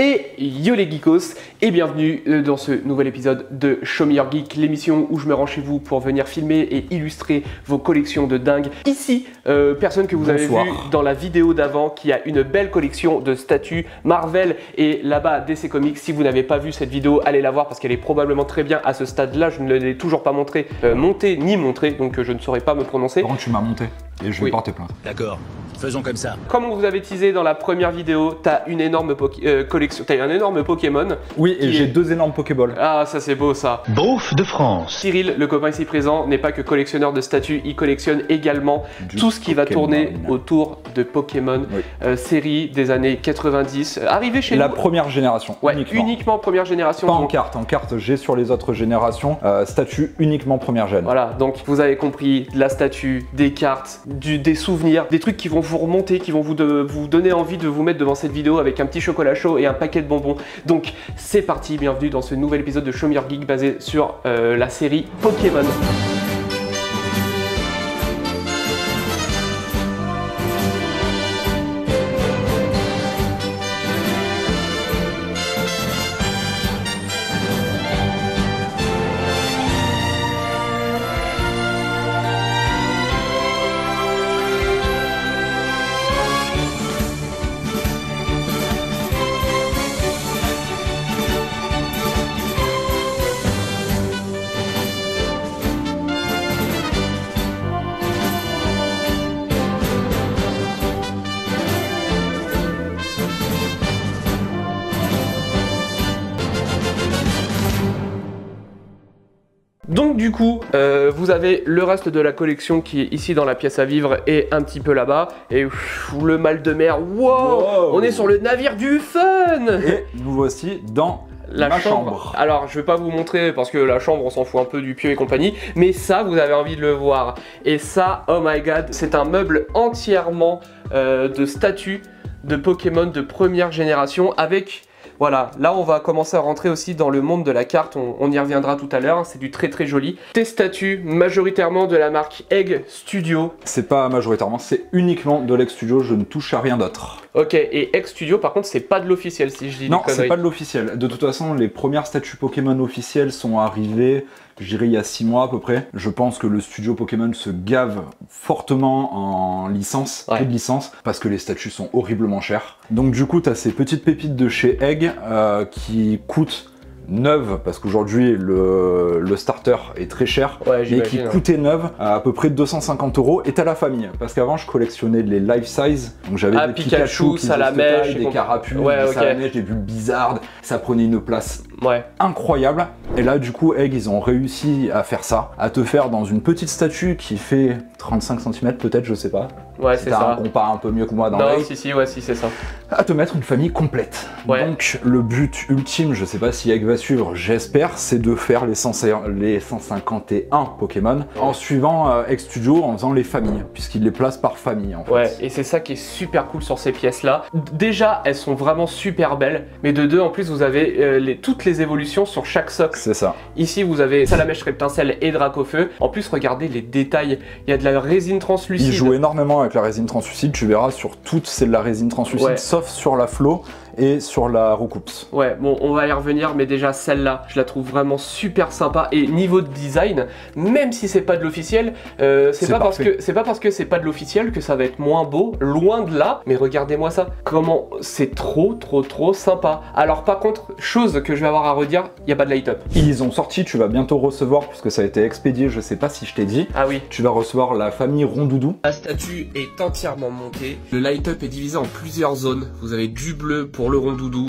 Et yo les geekos, et bienvenue dans ce nouvel épisode de Show Me Your Geek, l'émission où je me rends chez vous pour venir filmer et illustrer vos collections de dingue. Ici, personne que vous avez vu dans la vidéo d'avant qui a une belle collection de statues Marvel et là-bas DC Comics. Si vous n'avez pas vu cette vidéo, allez la voir parce qu'elle est probablement très bien à ce stade-là. Je ne l'ai toujours pas montré, ni montré, donc je ne saurais pas me prononcer. Par contre, tu m'as monté et je vais porter plainte. D'accord. Faisons comme ça. Comme on vous avait teasé dans la première vidéo, t'as une énorme collection, t'as un énorme Pokémon. Oui, et j'ai deux énormes Pokéballs. Ah, ça c'est beau ça. Bouffe de France. Cyril, le copain ici présent, n'est pas que collectionneur de statues, il collectionne également tout ce qui va tourner autour de Pokémon, série des années 90, arrivé chez nous. La première génération, uniquement première génération. Pas en carte, j'ai sur les autres générations, statues uniquement première gène. Voilà, donc vous avez compris, la statue, des cartes, des souvenirs, des trucs qui vont vous remonter, qui vont vous donner envie de vous mettre devant cette vidéo avec un petit chocolat chaud et un paquet de bonbons. Donc c'est parti, bienvenue dans ce nouvel épisode de Show Me Your Geek basé sur la série Pokémon. Donc du coup, vous avez le reste de la collection qui est ici dans la pièce à vivre et un petit peu là-bas. Et le mal de mer, wow, on est sur le navire du fun. Et nous voici dans la chambre. Alors je vais pas vous montrer parce que la chambre on s'en fout un peu du pieu et compagnie. Mais ça, vous avez envie de le voir. Et ça, oh my god, c'est un meuble entièrement de statues de Pokémon de première génération avec... Voilà, là on va commencer à rentrer aussi dans le monde de la carte, on y reviendra tout à l'heure, c'est du très très joli. Des statues majoritairement de la marque Egg Studio. C'est pas majoritairement, c'est uniquement de l'Egg Studio, je ne touche à rien d'autre. Ok, et Egg Studio par contre c'est pas de l'officiel si je dis. Non, c'est pas de l'officiel. De toute façon, les premières statues Pokémon officielles sont arrivées, je dirais il y a 6 mois à peu près. Je pense que le studio Pokémon se gave fortement en licence, peu de licence, parce que les statues sont horriblement chères. Donc du coup, tu as ces petites pépites de chez Egg qui coûtent neuve, parce qu'aujourd'hui le starter est très cher, et qui coûtait neuve à peu près 250 €, et t'as la famille, parce qu'avant je collectionnais les life size, donc j'avais des Pikachu, Salamèche, des Carapuces, des Salamèche, des Bulbizarre, ça prenait une place incroyable, et là du coup Egg ils ont réussi à faire ça, à te faire dans une petite statue qui fait 35 cm peut-être, je sais pas. Ouais, c'est ça. On compare un peu mieux que moi dans l'œil. Si, c'est ça. À te mettre une famille complète. Donc le but ultime, je sais pas si Egg va suivre, j'espère, c'est de faire les 151 Pokémon en suivant Egg Studio, en faisant les familles, puisqu'il les place par famille en fait. Ouais, et c'est ça qui est super cool sur ces pièces là. Déjà, elles sont vraiment super belles, mais de deux en plus vous avez toutes les évolutions sur chaque socle. C'est ça. Ici vous avez Salamèche, Reptincelle et Dracofeu. En plus regardez les détails, il y a de la résine translucide. Il joue énormément avec la résine translucide, tu verras sur toutes c'est de la résine translucide, sauf sur la Flow et sur la Roucoups. Ouais, bon, on va y revenir, mais déjà celle-là, je la trouve vraiment super sympa. Et niveau de design, même si c'est pas de l'officiel, c'est pas parce que c'est pas de l'officiel que ça va être moins beau, loin de là. Mais regardez-moi ça, comment c'est trop sympa. Alors par contre, chose que je vais avoir à redire, il n'y a pas de light-up. Ils ont sorti, tu vas bientôt recevoir, puisque ça a été expédié, je sais pas si je t'ai dit. Ah oui. Tu vas recevoir la famille Rondoudou. La statue est entièrement montée. Le light-up est divisé en plusieurs zones. Vous avez du bleu pour le Rondoudou,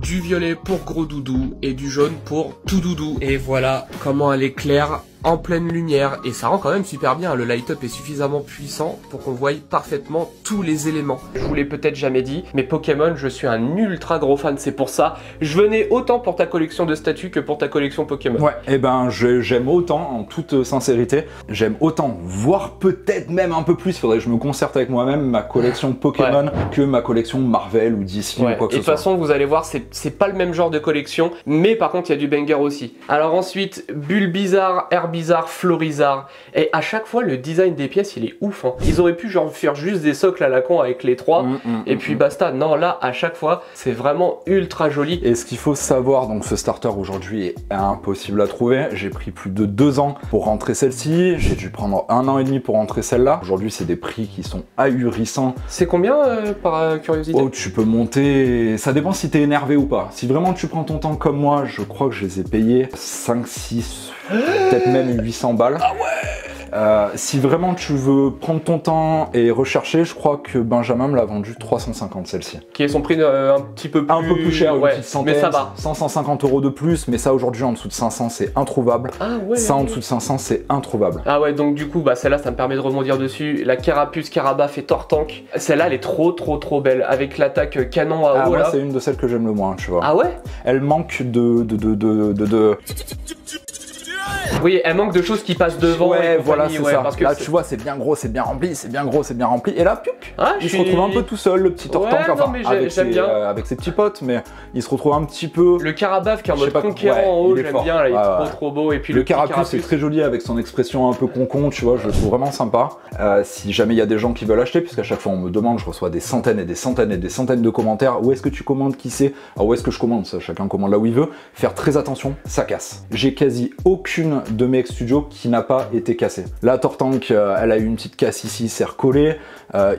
du violet pour Gros Doudou et du jaune pour Tout Doudou. Et voilà comment elle éclaire en pleine lumière, et ça rend quand même super bien. Le light-up est suffisamment puissant pour qu'on voie parfaitement tous les éléments. Je vous l'ai peut-être jamais dit, mais Pokémon, je suis un ultra gros fan, c'est pour ça. Je venais autant pour ta collection de statues que pour ta collection Pokémon. Ouais, et ben j'aime autant, en toute sincérité, j'aime autant, voire peut-être même un peu plus, il faudrait que je me concerte avec moi-même, ma collection Pokémon que ma collection Marvel ou DC ou quoi que ce soit. Et de toute façon, vous allez voir, c'est pas le même genre de collection, mais par contre, il y a du banger aussi. Alors ensuite, Bulbizarre, Herbizarre, Carabizarre, Florizarre. Et à chaque fois, le design des pièces, il est ouf. Hein. Ils auraient pu genre faire juste des socles à la con avec les trois et puis basta. Non, là, à chaque fois, c'est vraiment ultra joli. Et ce qu'il faut savoir, donc ce starter aujourd'hui est impossible à trouver. J'ai pris plus de 2 ans pour rentrer celle-ci. J'ai dû prendre 1 an et demi pour rentrer celle-là. Aujourd'hui, c'est des prix qui sont ahurissants. C'est combien par curiosité? Oh, tu peux monter... Ça dépend si t'es énervé ou pas. Si vraiment tu prends ton temps comme moi, je crois que je les ai payés 5, 6, peut-être même 800 balles. Ah ouais. Si vraiment tu veux prendre ton temps et rechercher, je crois que Benjamin me l'a vendu 350 celle-ci. Qui est son prix un petit peu plus cher, ouais, une petite centaine, mais ça va. 100-150 € de plus, mais ça aujourd'hui en dessous de 500 c'est introuvable. Ah ouais. Ça en dessous de 500 c'est introuvable. Ah ouais, donc du coup bah celle-là ça me permet de rebondir dessus. La Carapuce, Carabaf et Tortank. Celle-là elle est trop trop belle avec l'attaque canon à eau. Moi là. C'est une de celles que j'aime le moins, tu vois. Ah ouais. Elle manque de... Oui, elle manque de choses qui passent devant. Ouais, voilà, c'est ça. Parce que là, tu vois, c'est bien gros, c'est bien rempli, c'est bien gros, c'est bien rempli. Et là, piouc, il se retrouve un peu tout seul, le petit Tortank, ouais, enfin, avec ses petits potes, mais il se retrouve un petit peu... Le Carabaf qui est en mode conquérant en haut, j'aime bien, là, il est trop beau. Et puis le Carapuce, c'est très joli avec son expression un peu concon, tu vois, je le trouve vraiment sympa. Si jamais il y a des gens qui veulent acheter, puisqu'à chaque fois on me demande, je reçois des centaines et des centaines et des centaines de commentaires, où est-ce que tu commandes, qui c'est, alors où est-ce que je commande, ça, chacun commande là où il veut, faire très attention, ça casse. J'ai quasi aucune de mes studios qui n'a pas été cassée. La Tortank, elle a eu une petite casse ici, c'est recollé.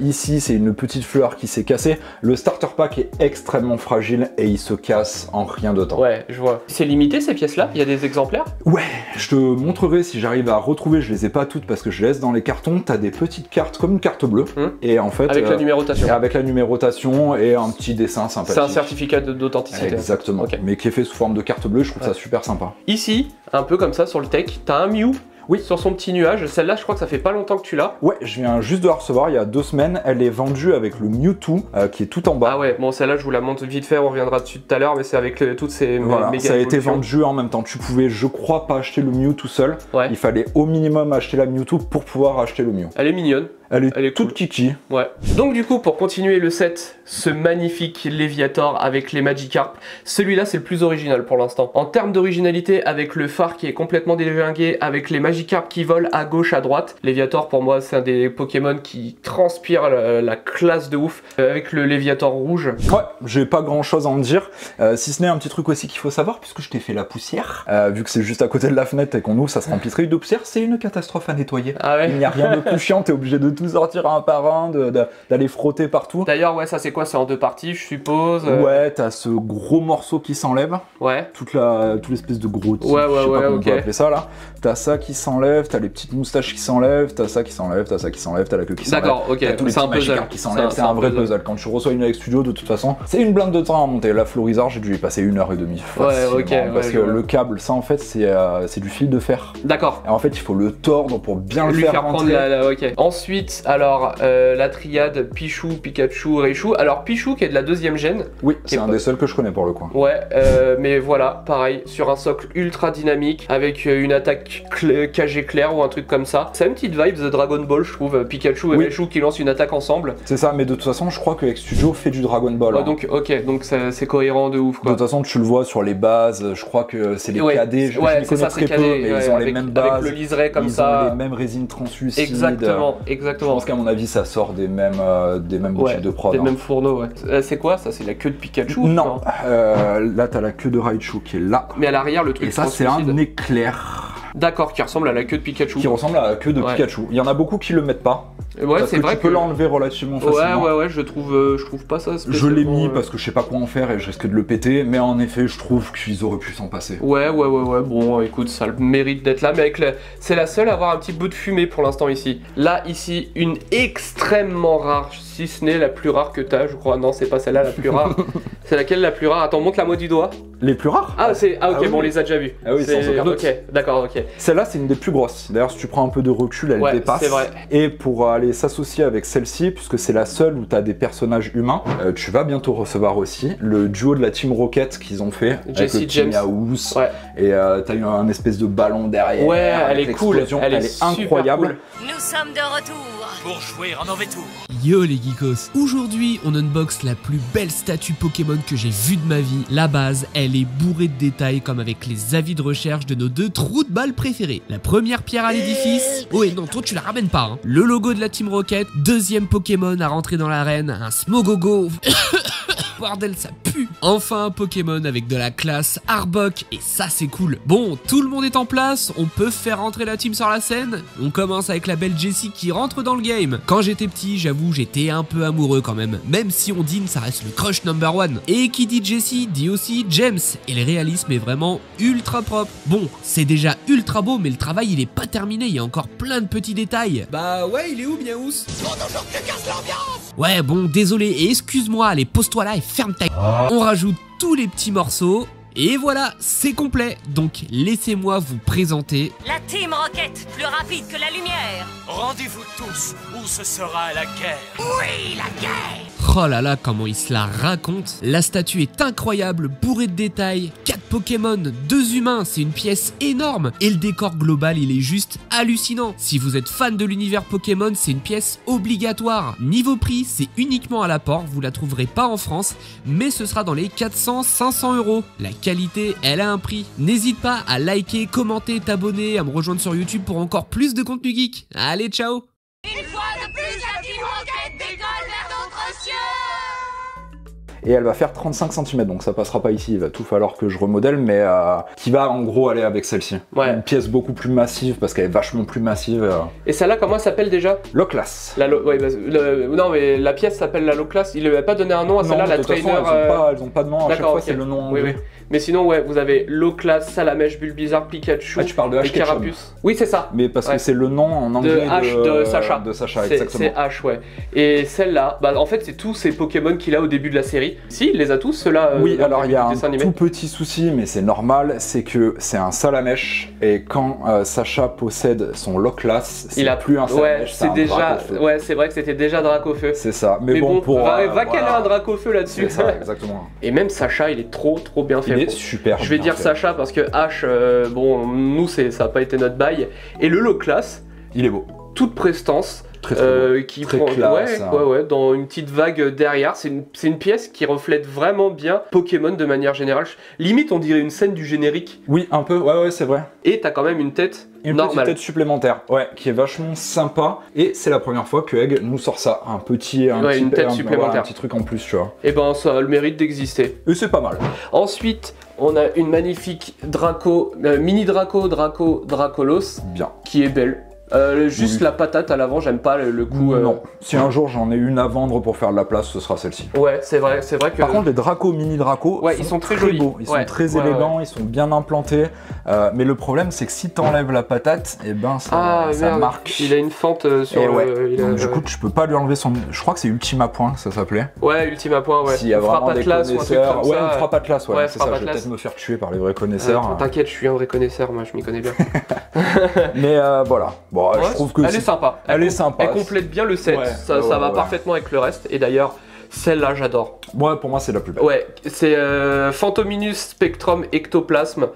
Ici, c'est une petite fleur qui s'est cassée. Le starter pack est extrêmement fragile et il se casse en rien de temps. Ouais, je vois. C'est limité ces pièces-là? Il y a des exemplaires? Ouais, je te montrerai si j'arrive à retrouver. Je les ai pas toutes parce que je laisse dans les cartons. T'as des petites cartes comme une carte bleue. Et en fait, avec la numérotation. Avec la numérotation et un petit dessin sympathique. C'est un certificat d'authenticité. Exactement. Okay. Mais qui est fait sous forme de carte bleue. Je trouve ça super sympa. Ici, un peu comme ça sur le tech, t'as un Mew. Oui, sur son petit nuage. Celle-là, je crois que ça fait pas longtemps que tu l'as. Ouais, je viens juste de la recevoir il y a 2 semaines. Elle est vendue avec le Mewtwo qui est tout en bas. Ah ouais, bon, celle-là, je vous la montre vite fait. On reviendra dessus tout à l'heure, mais c'est avec toutes ces voilà, méga ça a été vendu en même temps. Tu pouvais, je crois, pas acheter le Mew tout seul. Ouais. Il fallait au minimum acheter la Mewtwo pour pouvoir acheter le Mew. Elle est mignonne. Elle est toute kiki. Ouais. Donc du coup, pour continuer le set, ce magnifique Léviator avec les Magikarp, celui-là c'est le plus original pour l'instant. En termes d'originalité, avec le phare qui est complètement déglingué, avec les Magikarp qui volent à gauche, à droite. Léviator pour moi c'est un des Pokémon qui transpire la classe de ouf. Avec le Léviator rouge. Ouais, j'ai pas grand chose à en dire. Si ce n'est un petit truc aussi qu'il faut savoir, puisque je t'ai fait la poussière. Vu que c'est juste à côté de la fenêtre et qu'on ouvre, ça se remplit très vite de poussière. C'est une catastrophe à nettoyer. Ah ouais. Il n'y a rien de plus chiant, t'es obligé de tout sortir un par un, d'aller frotter partout. D'ailleurs, ouais, ça c'est quoi? C'est en 2 parties, je suppose. Ouais, t'as ce gros morceau qui s'enlève. Ouais. Toute l'espèce de gros tif, ouais, je sais pas comment on peut okay. appeler ça là. T'as ça qui s'enlève, t'as les petites moustaches qui s'enlèvent, t'as ça qui s'enlève, t'as ça qui s'enlève, t'as la queue qui s'enlève. D'accord, ok. T'as tous les petits Magikarp qui s'enlèvent, c'est un vrai puzzle. Quand tu reçois une Alex Studio, de toute façon, c'est une blinde de temps à monter. La Florizarre, j'ai dû y passer 1h30 facilement, parce que le câble, ça en fait, c'est du fil de fer. D'accord. Et en fait, il faut le tordre pour bien le faire rentrer. Ok. Ensuite, alors, la triade Pichou, Pikachu, Raichu. Alors, Pichou qui est de la 2e gène. Oui, c'est un des seuls que je connais pour le coup. Ouais, mais voilà, pareil, sur un socle ultra dynamique, avec une attaque KG claire ou un truc comme ça. C'est une petite vibe de Dragon Ball, je trouve. Pikachu et Raichu qui lancent une attaque ensemble. C'est ça, mais de toute façon, je crois que X Studio fait du Dragon Ball. Ouais, donc, ok, donc c'est cohérent de ouf, quoi. De toute façon, tu le vois sur les bases, je crois que c'est les KD, je ouais, c'est ça, c'est KD, mais ils ont les mêmes bases. Avec le liseré comme ça. Ils ont les mêmes résines translucides. Exactement. Je pense qu'à mon avis, ça sort des mêmes boutiques de prod. Des mêmes fourneaux, ouais. C'est quoi ça? C'est la queue de Pikachu? Non, là t'as la queue de Raichu qui est là. Mais à l'arrière, le truc. Et ça, c'est un éclair. D'accord, qui ressemble à la queue de Pikachu. Qui ressemble à la queue de Pikachu. Il y en a beaucoup qui le mettent pas. Ouais, c'est vrai que tu peux l'enlever relativement facilement. Ouais, je trouve pas ça spécialement. Je l'ai mis parce que je sais pas quoi en faire et je risque de le péter, mais en effet, je trouve qu'ils auraient pu s'en passer. Ouais, bon, écoute, ça mérite d'être là, mais avec c'est la seule à avoir un petit bout de fumée pour l'instant ici. Là, ici, une extrêmement rare, si ce n'est la plus rare que t'as, je crois. Non, c'est pas celle-là la plus rare. C'est laquelle la plus rare? Attends, montre la moi du doigt. Les plus rares? Ah, ok, bon, on les a déjà vus. Ah oui, sans aucun doute. Ok, d'accord, ok. Celle-là, c'est une des plus grosses. D'ailleurs, si tu prends un peu de recul, elle dépasse. C'est vrai. Et pour aller aller s'associer avec celle-ci, puisque c'est la seule où tu as des personnages humains. Tu vas bientôt recevoir aussi le duo de la Team Rocket qu'ils ont fait. Jesse avec James. House, ouais. Et t'as eu un espèce de ballon derrière. Ouais, elle est cool. Elle est incroyable. Cool. Nous sommes de retour pour jouer en mauvais tour. Yo les geekos, aujourd'hui on unbox la plus belle statue Pokémon que j'ai vue de ma vie. La base, elle est bourrée de détails comme avec les avis de recherche de nos 2 trous de balles préférés. La première pierre à l'édifice, oh et non toi tu la ramènes pas hein. Le logo de la Team Rocket, deuxième Pokémon à rentrer dans l'arène, un Smogogo. Bordel ça pue. Enfin un Pokémon avec de la classe, Arbok, et ça c'est cool. Bon, tout le monde est en place, on peut faire rentrer la team sur la scène. On commence avec la belle Jessie qui rentre dans le game. Quand j'étais petit, j'avoue, j'étais un peu amoureux quand même. Même si on dîne, ça reste le crush number 1. Et qui dit Jessie, dit aussi James. Et le réalisme est vraiment ultra propre. Bon, c'est déjà ultra beau, mais le travail il est pas terminé, il y a encore plein de petits détails. Bah ouais, il est où Miaous? Ouais bon, désolé, et excuse-moi, allez pose-toi là et ferme ta... On rajoute tous les petits morceaux, et voilà, c'est complet. Donc laissez-moi vous présenter... La Team Rocket, plus rapide que la lumière. Rendez-vous tous, où ce sera la guerre. Oui, la guerre. Oh là là, comment il se la raconte. La statue est incroyable, bourrée de détails. 4 Pokémon, 2 humains, c'est une pièce énorme. Et le décor global, il est juste hallucinant. Si vous êtes fan de l'univers Pokémon, c'est une pièce obligatoire. Niveau prix, c'est uniquement à l'apport, vous la trouverez pas en France, mais ce sera dans les 400-500 €. La qualité, elle a un prix. N'hésite pas à liker, commenter, t'abonner, à me rejoindre sur YouTube pour encore plus de contenu geek. Allez, ciao! Une fois de plus, la Team Rocket décolle vers d'autres cieux. Et elle va faire 35 cm, donc ça passera pas ici, il va tout falloir que je remodèle, mais qui va en gros aller avec celle-ci. Ouais. Une pièce beaucoup plus massive, parce qu'elle est vachement plus massive. Et celle-là, comment elle s'appelle déjà? Loclass. Ouais, non mais la pièce s'appelle la Loclass, il lui a pas donné un nom à celle-là, la trainer... elles ont pas de nom, à chaque fois c'est le nom anglais. Oui. Mais sinon, ouais, vous avez Loclass, Salamèche, Bulbizarre, Pikachu, tu parles de Ash Carapuce. Oui, c'est ça. Mais parce que c'est le nom en anglais de Sacha. De Sacha, exactement. C'est Ash, ouais. Et celle-là, bah en fait, c'est tous ces Pokémon qu'il a au début de la série. Si, il les a tous, ceux-là. Oui, alors il y a un tout petit souci, mais c'est normal, c'est que c'est un Salamèche, et quand Sacha possède son Loclass, c'est plus un Salamèche, c'est déjà. Ouais, c'est vrai que c'était déjà Dracofeu. C'est ça, mais bon, pour. Va caler un Dracofeu là-dessus. C'est ça, exactement. Et même Sacha, il est trop bien fait. Il est super. Je vais dire Sacha parce que Ash, bon, nous ça n'a pas été notre bail. Et le Loclass, il est beau. Toute prestance. Qui très prend classe, ouais, dans une petite vague derrière. C'est une pièce qui reflète vraiment bien Pokémon de manière générale. Limite, on dirait une scène du générique. Oui, un peu, ouais, c'est vrai. Et t'as quand même une tête normale. Petite tête supplémentaire, ouais, qui est vachement sympa. Et c'est la première fois que Egg nous sort ça. Une tête supplémentaire. Un petit truc en plus, tu vois. Et ben, ça a le mérite d'exister. Et c'est pas mal. Ensuite, on a une magnifique mini Dracolos. Bien. Qui est belle. Juste la patate à l'avant, j'aime pas le coup. Non, si un jour j'en ai une à vendre pour faire de la place, ce sera celle-ci. Ouais, c'est vrai que. Par contre, les Draco, mini Draco, ils sont très jolis. Beaux. Ils sont très élégants, ils sont bien implantés. Mais le problème, c'est que si t'enlèves la patate, et ben ça marque. Il a une fente sur Donc, du coup, je peux pas lui enlever son. Je crois que c'est Ultima Point, ça s'appelait. Ouais, Ultima Point, ouais. S'il y a vraiment des connaisseurs. Ouais, une frappe atlas, ouais. C'est ça, je vais peut-être me faire tuer par les vrais connaisseurs. T'inquiète, je suis un vrai connaisseur, moi, je m'y connais bien. Mais voilà. Bon, je trouve que. Elle est sympa. Elle complète bien le set. Ça va parfaitement avec le reste. Et d'ailleurs, celle-là, j'adore. Ouais, pour moi, c'est la plus belle. Ouais, c'est Phantominus Spectrum Ectoplasma,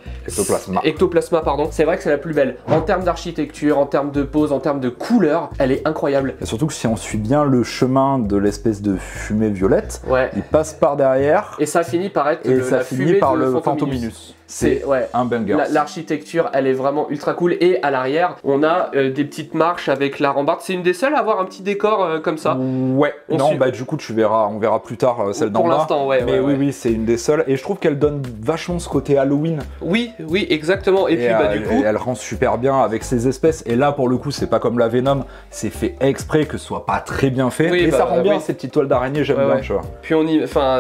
pardon. C'est vrai que c'est la plus belle. En termes d'architecture, en termes de pose, en termes de couleur, elle est incroyable. Et surtout que si on suit bien le chemin de l'espèce de fumée violette, il passe par derrière. Et ça finit par être la fumée par le Phantominus. C'est un banger. L'architecture, elle est vraiment ultra cool. Et à l'arrière, on a des petites marches avec la rambarde. C'est une des seules à avoir un petit décor comme ça. Ouais. Bah du coup, on verra plus tard celle d'en bas. Pour l'instant, ouais. Mais oui, c'est une des seules. Et je trouve qu'elle donne vachement ce côté Halloween. Oui, exactement. Et puis du coup, elle rend super bien avec ses espèces. Et là, pour le coup, c'est pas comme la Venom. C'est fait exprès que ce soit pas très bien fait. Mais ça rend bien ces petites toiles d'araignée. J'aime bien, tu vois. Puis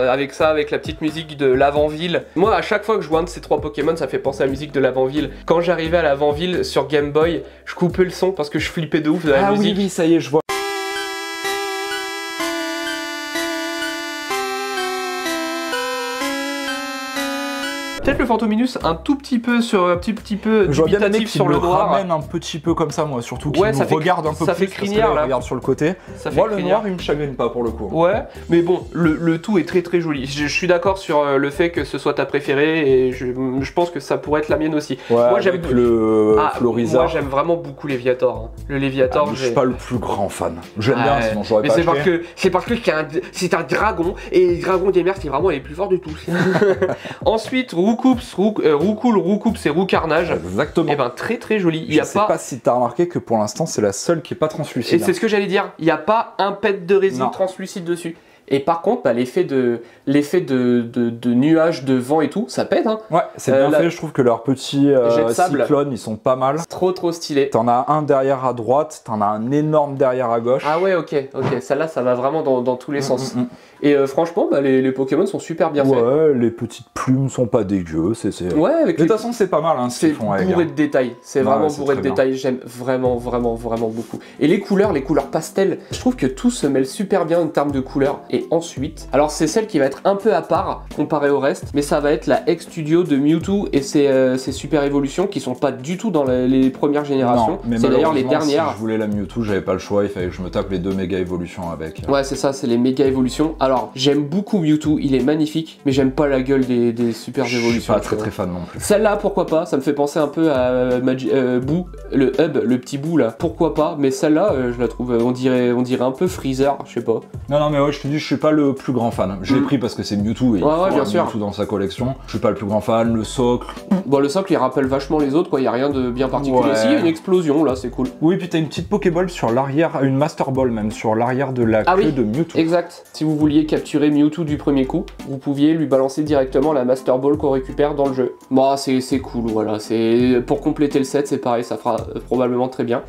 avec la petite musique de l'avant-ville. Moi, à chaque fois que je vois un de ces 3 Pokémon, ça fait penser à la musique de l'avant-ville. Quand j'arrivais à l'avant-ville sur Game Boy, je coupais le son parce que je flippais de ouf de la musique. Oui, ça y est, je vois. Peut-être le Fantominus un tout petit peu sur un petit peu dubitatif sur le noir. Ramène un petit peu comme ça, moi, surtout qu'il nous regarde un peu plus. Ça fait crinière là. Regarde sur le côté. Moi, le noir, il me chagrine pas pour le coup. Ouais, mais bon, le tout est très joli. Je suis d'accord sur le fait que ce soit ta préférée et je pense que ça pourrait être la mienne aussi. Ouais, moi j'aime le Floriza. Moi j'aime vraiment beaucoup Léviator. Hein. Le Léviator, je suis pas le plus grand fan. J'aime bien, sinon j'aurais pas acheté. C'est parce que c'est un dragon et les dragons Gamer c'est vraiment les plus forts de tous. Ensuite, Roucoups et Roucarnage. Exactement. Et ben très joli. Je sais pas si t'as remarqué que pour l'instant c'est la seule qui est pas translucide. Et c'est ce que j'allais dire. Il n'y a pas un pet de résine translucide dessus. Et par contre, bah, l'effet de nuages, de vent et tout, ça pète. Hein. Ouais, c'est bien fait. Je trouve que leurs petits cyclones, ils sont pas mal. Trop stylé. T'en as un derrière à droite, t'en as un énorme derrière à gauche. Ah ouais, ok. Celle-là, ça va vraiment dans tous les sens. Et franchement, bah, les Pokémon sont super bien faits. Ouais, les petites plumes sont pas dégueu. Ouais, de toute façon, c'est pas mal. Hein, c'est bourré de détails. C'est vraiment bourré de détails. J'aime vraiment beaucoup. Et les couleurs pastel, je trouve que tout se mêle super bien en termes de couleurs. Et ensuite, alors c'est celle qui va être un peu à part comparée au reste, mais ça va être la X-Studio de Mewtwo et ses super évolutions qui sont pas du tout dans les premières générations. C'est d'ailleurs les dernières. Si je voulais la Mewtwo, j'avais pas le choix, il fallait que je me tape les 2 méga évolutions avec. Ouais, c'est ça, c'est les méga évolutions. Alors, j'aime beaucoup Mewtwo, il est magnifique, mais j'aime pas la gueule des super évolutions. Je suis pas très fan non plus. Celle-là, pourquoi pas, ça me fait penser un peu à Boo, le hub, le petit Boo là. Pourquoi pas, mais celle-là, je la trouve, on dirait un peu Freezer, je sais pas. Non, mais ouais, je te dis, je suis pas le plus grand fan. Je l'ai pris parce que c'est Mewtwo et il faut bien sûr. Mewtwo dans sa collection. Je suis pas le plus grand fan. Le socle. Bon, le socle il rappelle vachement les autres, quoi. Il y a rien de bien particulier. Ouais. Si, il y a une explosion là, c'est cool. Oui, puis t'as une petite Pokéball sur l'arrière, une Master Ball même sur l'arrière de la queue de Mewtwo. Exact. Si vous vouliez capturer Mewtwo du premier coup, vous pouviez lui balancer directement la Master Ball qu'on récupère dans le jeu. Bon, c'est cool, voilà. C'est pour compléter le set, c'est pareil, ça fera probablement très bien.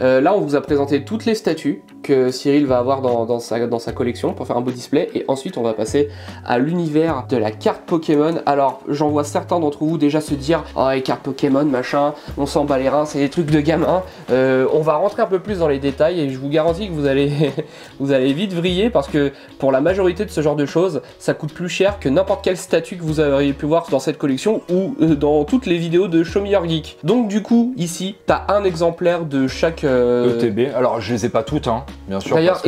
Là, on vous a présenté toutes les statues que Cyril va avoir dans sa collection pour faire un beau display. Et ensuite, on va passer à l'univers de la carte Pokémon. Alors, j'en vois certains d'entre vous déjà se dire « Oh, les cartes Pokémon, machin, on s'en bat les reins, c'est des trucs de gamin. » On va rentrer un peu plus dans les détails et je vous garantis que vous allez vite vriller parce que pour la majorité de ce genre de choses, ça coûte plus cher que n'importe quelle statue que vous auriez pu voir dans cette collection ou dans toutes les vidéos de Show Me Your Geek. Donc du coup, ici, t'as un exemplaire de chaque... ETB, alors je les ai pas toutes, hein. bien sûr. D'ailleurs,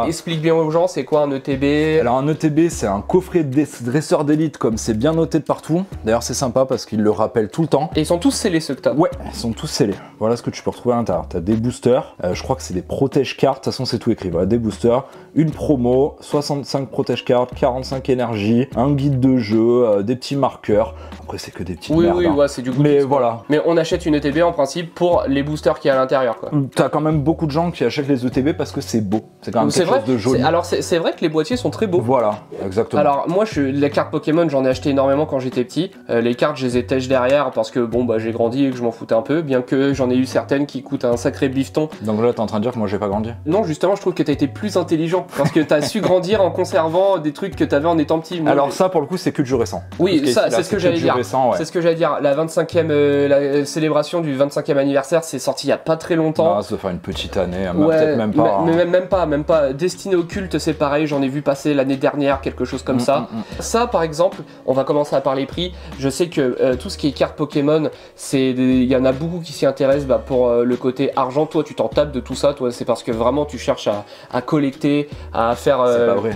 explique bien aux gens, c'est quoi un ETB? Alors un ETB, c'est un coffret dresseur d'élite, comme c'est bien noté de partout. D'ailleurs, c'est sympa parce qu'ils le rappellent tout le temps. Et ils sont tous scellés, ceux que t'as? Ouais, ils sont tous scellés. Voilà ce que tu peux retrouver à l'intérieur. T'as des boosters, je crois que c'est des protège cartes, de toute façon c'est tout écrit. Voilà, des boosters, une promo, 65 protège cartes, 45 énergie, un guide de jeu, des petits marqueurs. Après, c'est que des petites merdes. Oui, ouais, c'est du goût. Mais voilà. Mais on achète une ETB en principe pour les boosters qu'il y a à l'intérieur, quoi. T'as quand même beaucoup de gens qui achètent les ETB parce que c'est beau. C'est quand même quelque chose de joli. Alors c'est vrai que les boîtiers sont très beaux. Voilà, exactement. Alors moi, les cartes Pokémon, j'en ai acheté énormément quand j'étais petit. Les cartes, je les ai têches derrière parce que bon, bah j'ai grandi et que je m'en foutais un peu, bien que j'en ai eu certaines qui coûtent un sacré bifton. Donc là, t'es en train de dire que moi j'ai pas grandi? Non, justement, je trouve que t'as été plus intelligent parce que t'as su grandir en conservant des trucs que t'avais en étant petit. Moi, alors ça, pour le coup, c'est que du récent. Oui, ça, c'est ce que j'allais dire. C'est ce que j'allais dire. La 25e, la célébration du 25e anniversaire, c'est sorti il y a pas très longtemps. Ah, ça fait une petite année, ouais, peut-être même pas. Mais même pas. Destiné au culte, c'est pareil, j'en ai vu passer l'année dernière, quelque chose comme ça. Ça, par exemple, on va commencer à parler prix. Je sais que tout ce qui est cartes Pokémon, il y en a beaucoup qui s'y intéressent pour le côté argent. Toi, tu t'en tapes de tout ça, toi, c'est parce que vraiment tu cherches à collecter, à faire. C'est pas vrai.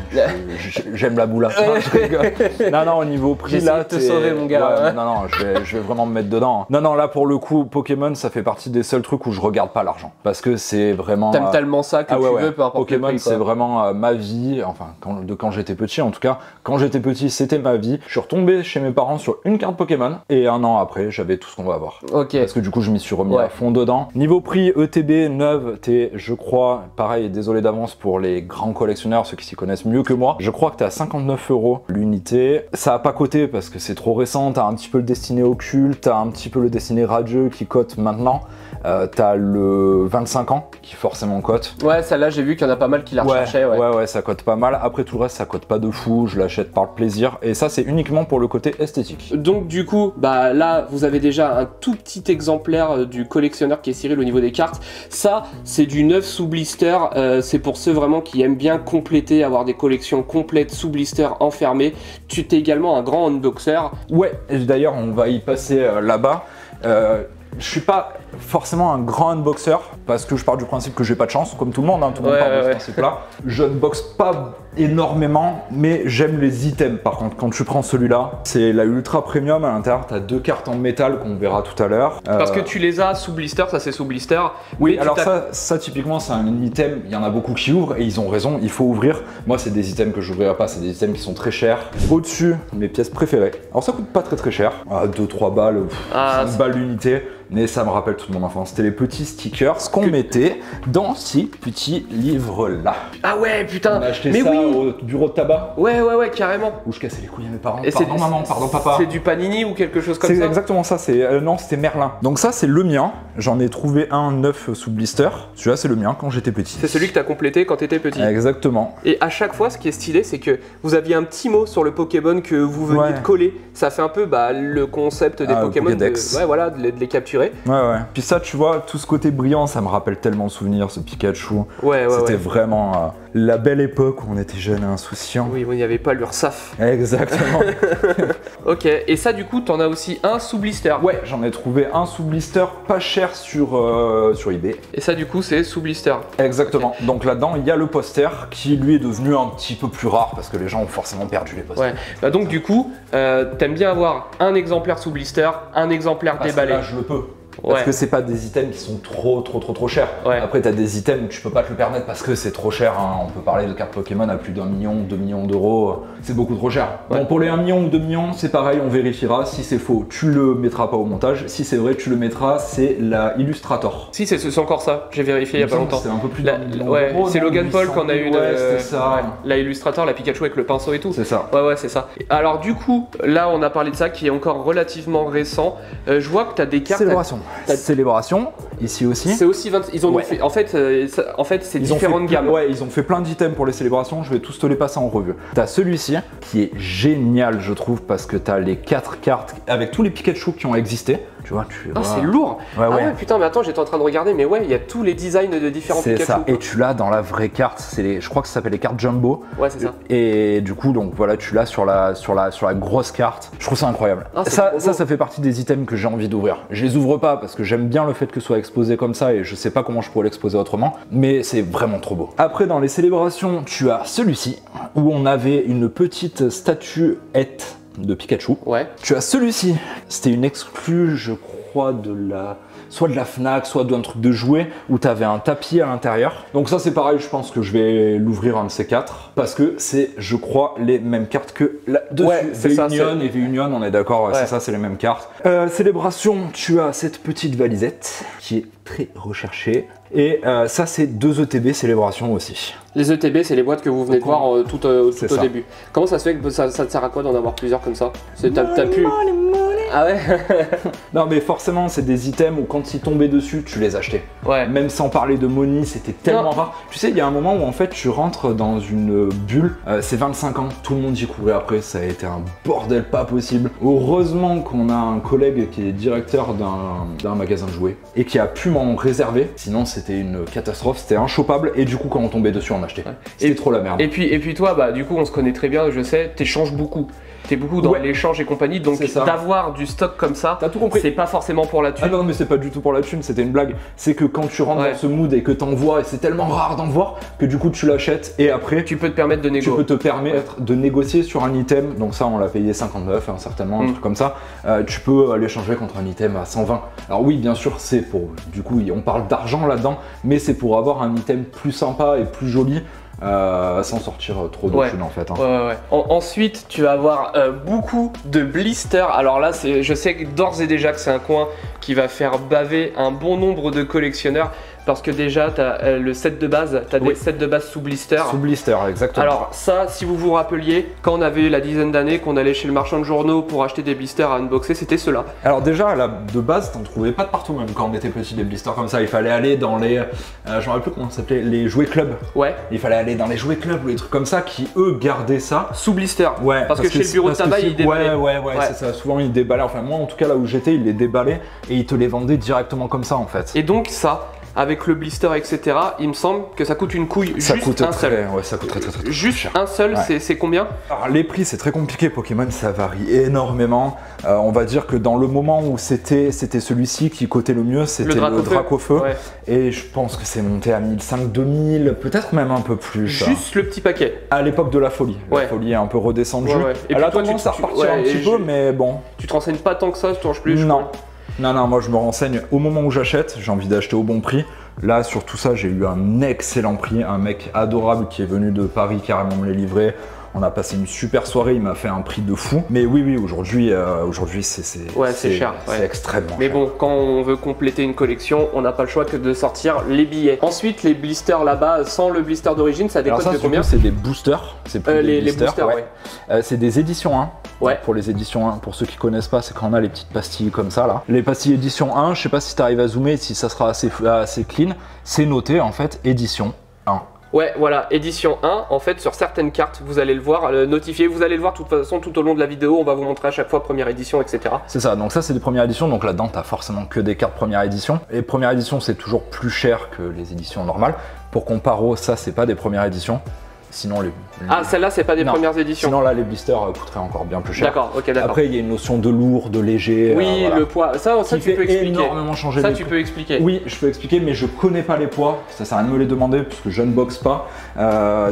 J'aime la boula. Non, au niveau prix, là, te sauver, mon gars. Ouais, non, je vais vraiment me mettre dedans. Non, là, pour le coup, Pokémon, ça fait partie des seuls trucs où je regarde pas l'argent. Parce que c'est vraiment. T'aimes tellement ça que tu veux, peu importe. Pokémon, c'est vraiment ma vie. Enfin, quand j'étais petit, en tout cas, quand j'étais petit, c'était ma vie. Je suis retombé chez mes parents sur une carte Pokémon. Et un an après, j'avais tout ce qu'on va avoir. Ok. Parce que du coup, je m'y suis remis à fond dedans. Niveau prix, ETB neuve, t'es, je crois, pareil, désolé d'avance pour les grands collectionneurs, ceux qui s'y connaissent mieux que moi. Je crois que t'es à 59 € l'unité. Ça a pas coté parce que c'est trop récent. T'as un petit peu le destiné occulte, t'as un petit peu le destiné radieux qui cote maintenant. T'as le 25 ans qui forcément cote. Ouais, celle-là, j'ai vu qu'il y en a pas mal qui la recherchaient. Ouais, ça cote pas mal. Après tout le reste, ça cote pas de fou. Je l'achète par le plaisir. Et ça, c'est uniquement pour le côté esthétique. Donc du coup, bah là, vous avez déjà un tout petit exemplaire du collectionneur qui est Cyril au niveau des cartes. Ça, c'est du neuf sous blister. C'est pour ceux vraiment qui aiment bien compléter, avoir des collections complètes sous blister enfermées. Tu es également un grand unboxer. Ouais, d'ailleurs, on va y passer là-bas. Je suis pas forcément un grand unboxer parce que je pars du principe que j'ai pas de chance, comme tout le monde, tout le monde part de ce principe-là. Je unboxe pas énormément, mais j'aime les items. Par contre, quand tu prends celui-là, c'est la ultra premium. À l'intérieur, t'as deux cartes en métal qu'on verra tout à l'heure. Parce que tu les as sous blister, ça c'est sous blister. Oui, alors ça typiquement, c'est un item. Il y en a beaucoup qui ouvrent et ils ont raison. Il faut ouvrir. Moi, c'est des items que j'ouvrirai pas. C'est des items qui sont très chers. Au-dessus, mes pièces préférées. Alors ça coûte pas très cher. 2-3 balles, 5 balles l'unité. Mais ça me rappelle toute mon enfance. C'était les petits stickers qu'on mettait dans ces petits livres-là. Ah ouais, putain. On a acheté ça au bureau de tabac. Ouais, carrément. Où je cassais les couilles à mes parents. Et pardon maman, pardon papa. C'est du Panini ou quelque chose comme ça? C'est exactement ça. Non, c'était Merlin. Donc ça, c'est le mien. J'en ai trouvé un neuf sous blister. Celui-là, c'est le mien quand j'étais petit. C'est celui que t'as complété quand t'étais petit. Exactement. Et à chaque fois, ce qui est stylé, c'est que vous aviez un petit mot sur le Pokémon que vous veniez de coller. Ça fait un peu le concept des Pokémon. De les capturer. Ouais. Puis ça, tu vois, tout ce côté brillant, ça me rappelle tellement de souvenirs, ce Pikachu. C'était vraiment la belle époque où on était jeunes et insouciants. Oui, il n'y avait pas l'URSSAF. Exactement. Ok, et ça, du coup, t'en as aussi un sous blister. Ouais, j'en ai trouvé un sous blister pas cher sur eBay. Et ça, du coup, c'est sous blister. Exactement. Okay. Donc là-dedans, il y a le poster qui, lui, est devenu un petit peu plus rare parce que les gens ont forcément perdu les posters. Ouais. Donc, du coup, t'aimes bien avoir un exemplaire sous blister, un exemplaire déballé. Là, je le peux. Parce que c'est pas des items qui sont trop chers. Après, t'as des items où tu peux pas te le permettre parce que c'est trop cher. On peut parler de cartes Pokémon à plus d'1 million, 2 millions d'euros. C'est beaucoup trop cher. Bon, pour les 1 million ou 2 millions, c'est pareil, on vérifiera. Si c'est faux, tu le mettras pas au montage. Si c'est vrai, tu le mettras. C'est la Illustrator. Si, c'est encore ça. J'ai vérifié il y a pas longtemps. C'est un peu plus c'est Logan Paul qu'on a eu c'était ça. La Illustrator, la Pikachu avec le pinceau et tout. C'est ça. Ouais, c'est ça. Alors, du coup, là, on a parlé de ça qui est encore relativement récent. Je vois que t'as des cartes. Célébration, ici aussi. C'est aussi 20... Ils ont fait... En fait, c'est différentes gammes. Ouais, ils ont fait plein d'items pour les célébrations. Je vais tous te les passer en revue. T'as celui-ci qui est génial, je trouve, parce que t'as les 4 cartes avec tous les Pikachu qui ont existé. Tu vois, c'est lourd. Ouais. Putain, mais attends, j'étais en train de regarder, mais ouais, il y a tous les designs de différents Pikachu. C'est ça, et tu l'as dans la vraie carte, je crois que ça s'appelle les cartes Jumbo. Ouais, c'est ça. Et du coup, donc voilà, tu l'as sur la grosse carte. Je trouve ça incroyable. Ça fait partie des items que j'ai envie d'ouvrir. Je les ouvre pas parce que j'aime bien le fait que ce soit exposé comme ça et je sais pas comment je pourrais l'exposer autrement, mais c'est vraiment trop beau. Après, dans les célébrations, tu as celui-ci, où on avait une petite statuette de Pikachu. Ouais. Tu as celui-ci, c'était une exclue, je crois, soit de la Fnac, soit d'un truc de jouet, où tu avais un tapis à l'intérieur. Donc ça c'est pareil, je pense que je vais l'ouvrir un de ces quatre, parce que c'est, je crois, les mêmes cartes que là-dessus. Ouais, c'est ça. V-Union et V-Union, on est d'accord, c'est ça, c'est les mêmes cartes. Célébration, tu as cette petite valisette, qui est très recherchée. Et ça c'est 2 ETB Célébration aussi. Les ETB, c'est les boîtes que vous venez de voir tout au début. Comment ça se fait que ça te sert à quoi d'en avoir plusieurs comme ça? T'as pu... Ah ouais. Non mais forcément c'est des items où quand ils tombaient dessus tu les achetais. Ouais. Même sans parler de money, c'était tellement rare. Tu sais, il y a un moment où en fait tu rentres dans une bulle, c'est 25 ans, tout le monde y courait après, ça a été un bordel pas possible. Heureusement qu'on a un collègue qui est directeur d'un magasin de jouets et qui a pu m'en réserver, sinon c'était une catastrophe, c'était inchopable et du coup quand on tombait dessus on achetait. Ouais. C'était trop la merde. Et puis toi, bah du coup on se connaît très bien, je sais, t'échanges beaucoup. T'es beaucoup dans l'échange et compagnie, donc d'avoir du stock comme ça, t'as tout compris. C'est pas forcément pour la thune. Ah non mais c'est pas du tout pour la thune, c'était une blague. C'est que quand tu rentres dans ce mood et que t'en vois, et c'est tellement rare d'en voir, que du coup tu l'achètes et après tu peux te permettre de négocier. Tu peux te permettre de négocier sur un item, donc ça on l'a payé 59 certainement, un truc comme ça. Tu peux l'échanger contre un item à 120. Alors oui bien sûr c'est pour, du coup on parle d'argent là-dedans, mais c'est pour avoir un item plus sympa et plus joli. Sans sortir trop de thunes en fait. Ensuite, tu vas avoir beaucoup de blisters. Alors là, je sais que d'ores et déjà que c'est un coin qui va faire baver un bon nombre de collectionneurs. Parce que déjà, tu as le set de base, tu as des sets de base sous blister. Sous blister, exactement. Alors ça, si vous vous rappeliez, quand on avait la dizaine d'années, qu'on allait chez le marchand de journaux pour acheter des blisters à unboxer, c'était ceux-là. Alors déjà, de base, t'en trouvais pas de partout, même quand on était petit, des blisters comme ça. Il fallait aller dans les, je me rappelle plus comment ça s'appelait, les jouets clubs. Ouais. Il fallait aller dans les jouets clubs ou les trucs comme ça qui, eux, gardaient ça. Sous blister. Ouais. Parce que chez le bureau de tabac, ils déballaient. Ouais, c'est ça. Souvent, ils déballaient. Enfin, moi, en tout cas, là où j'étais, ils les déballaient et ils te les vendaient directement comme ça, en fait. Et donc, ça, avec le blister, etc., il me semble que ça coûte une couille. Ça juste coûte un seul. Ouais, ça coûte très juste cher. Un seul, c'est combien? Alors les prix c'est très compliqué, Pokémon ça varie énormément. On va dire que dans le moment où c'était celui-ci qui cotait le mieux, c'était le Dracofeu. Ouais. Et je pense que c'est monté à 1500, 2000, peut-être même un peu plus. Juste le petit paquet. À l'époque de la folie. La folie est un peu redescendue. Et elle a tendance à repartir un petit peu, mais bon. Tu te renseignes pas tant que ça, je te plus. Non, moi je me renseigne au moment où j'achète, j'ai envie d'acheter au bon prix. Là, sur tout ça, j'ai eu un excellent prix, un mec adorable qui est venu de Paris carrément me les livrer. On a passé une super soirée, il m'a fait un prix de fou. Mais oui, aujourd'hui c'est cher. C'est extrêmement cher. Mais bon, quand on veut compléter une collection, on n'a pas le choix que de sortir les billets. Ensuite, les blisters là-bas, sans le blister d'origine, ça décote de combien? C'est des boosters. C'est plus des blisters, c'est des éditions 1. Ouais. Pour les éditions 1, pour ceux qui connaissent pas, c'est quand on a les petites pastilles comme ça là. Les pastilles édition 1, je sais pas si tu arrives à zoomer, si ça sera assez clean, c'est noté en fait édition 1. Ouais, voilà, édition 1, en fait sur certaines cartes, vous allez le voir, notifié, vous allez le voir de toute façon tout au long de la vidéo, on va vous montrer à chaque fois première édition, etc. C'est ça, donc ça c'est des premières éditions, donc là-dedans t'as forcément que des cartes première édition. Et première édition c'est toujours plus cher que les éditions normales. Pour comparo, ça c'est pas des premières éditions. Sinon Ah, celle-là, c'est pas des premières éditions. Sinon là, les blisters coûteraient encore bien plus cher. D'accord, ok, d'accord. Après, il y a une notion de lourd, de léger. Oui, voilà. Le poids. Ça tu peux expliquer. Énormément changer. Ça, tu peux expliquer. Oui, je peux expliquer, mais je connais pas les poids. Ça sert à rien de me les demander parce que je ne boxe pas.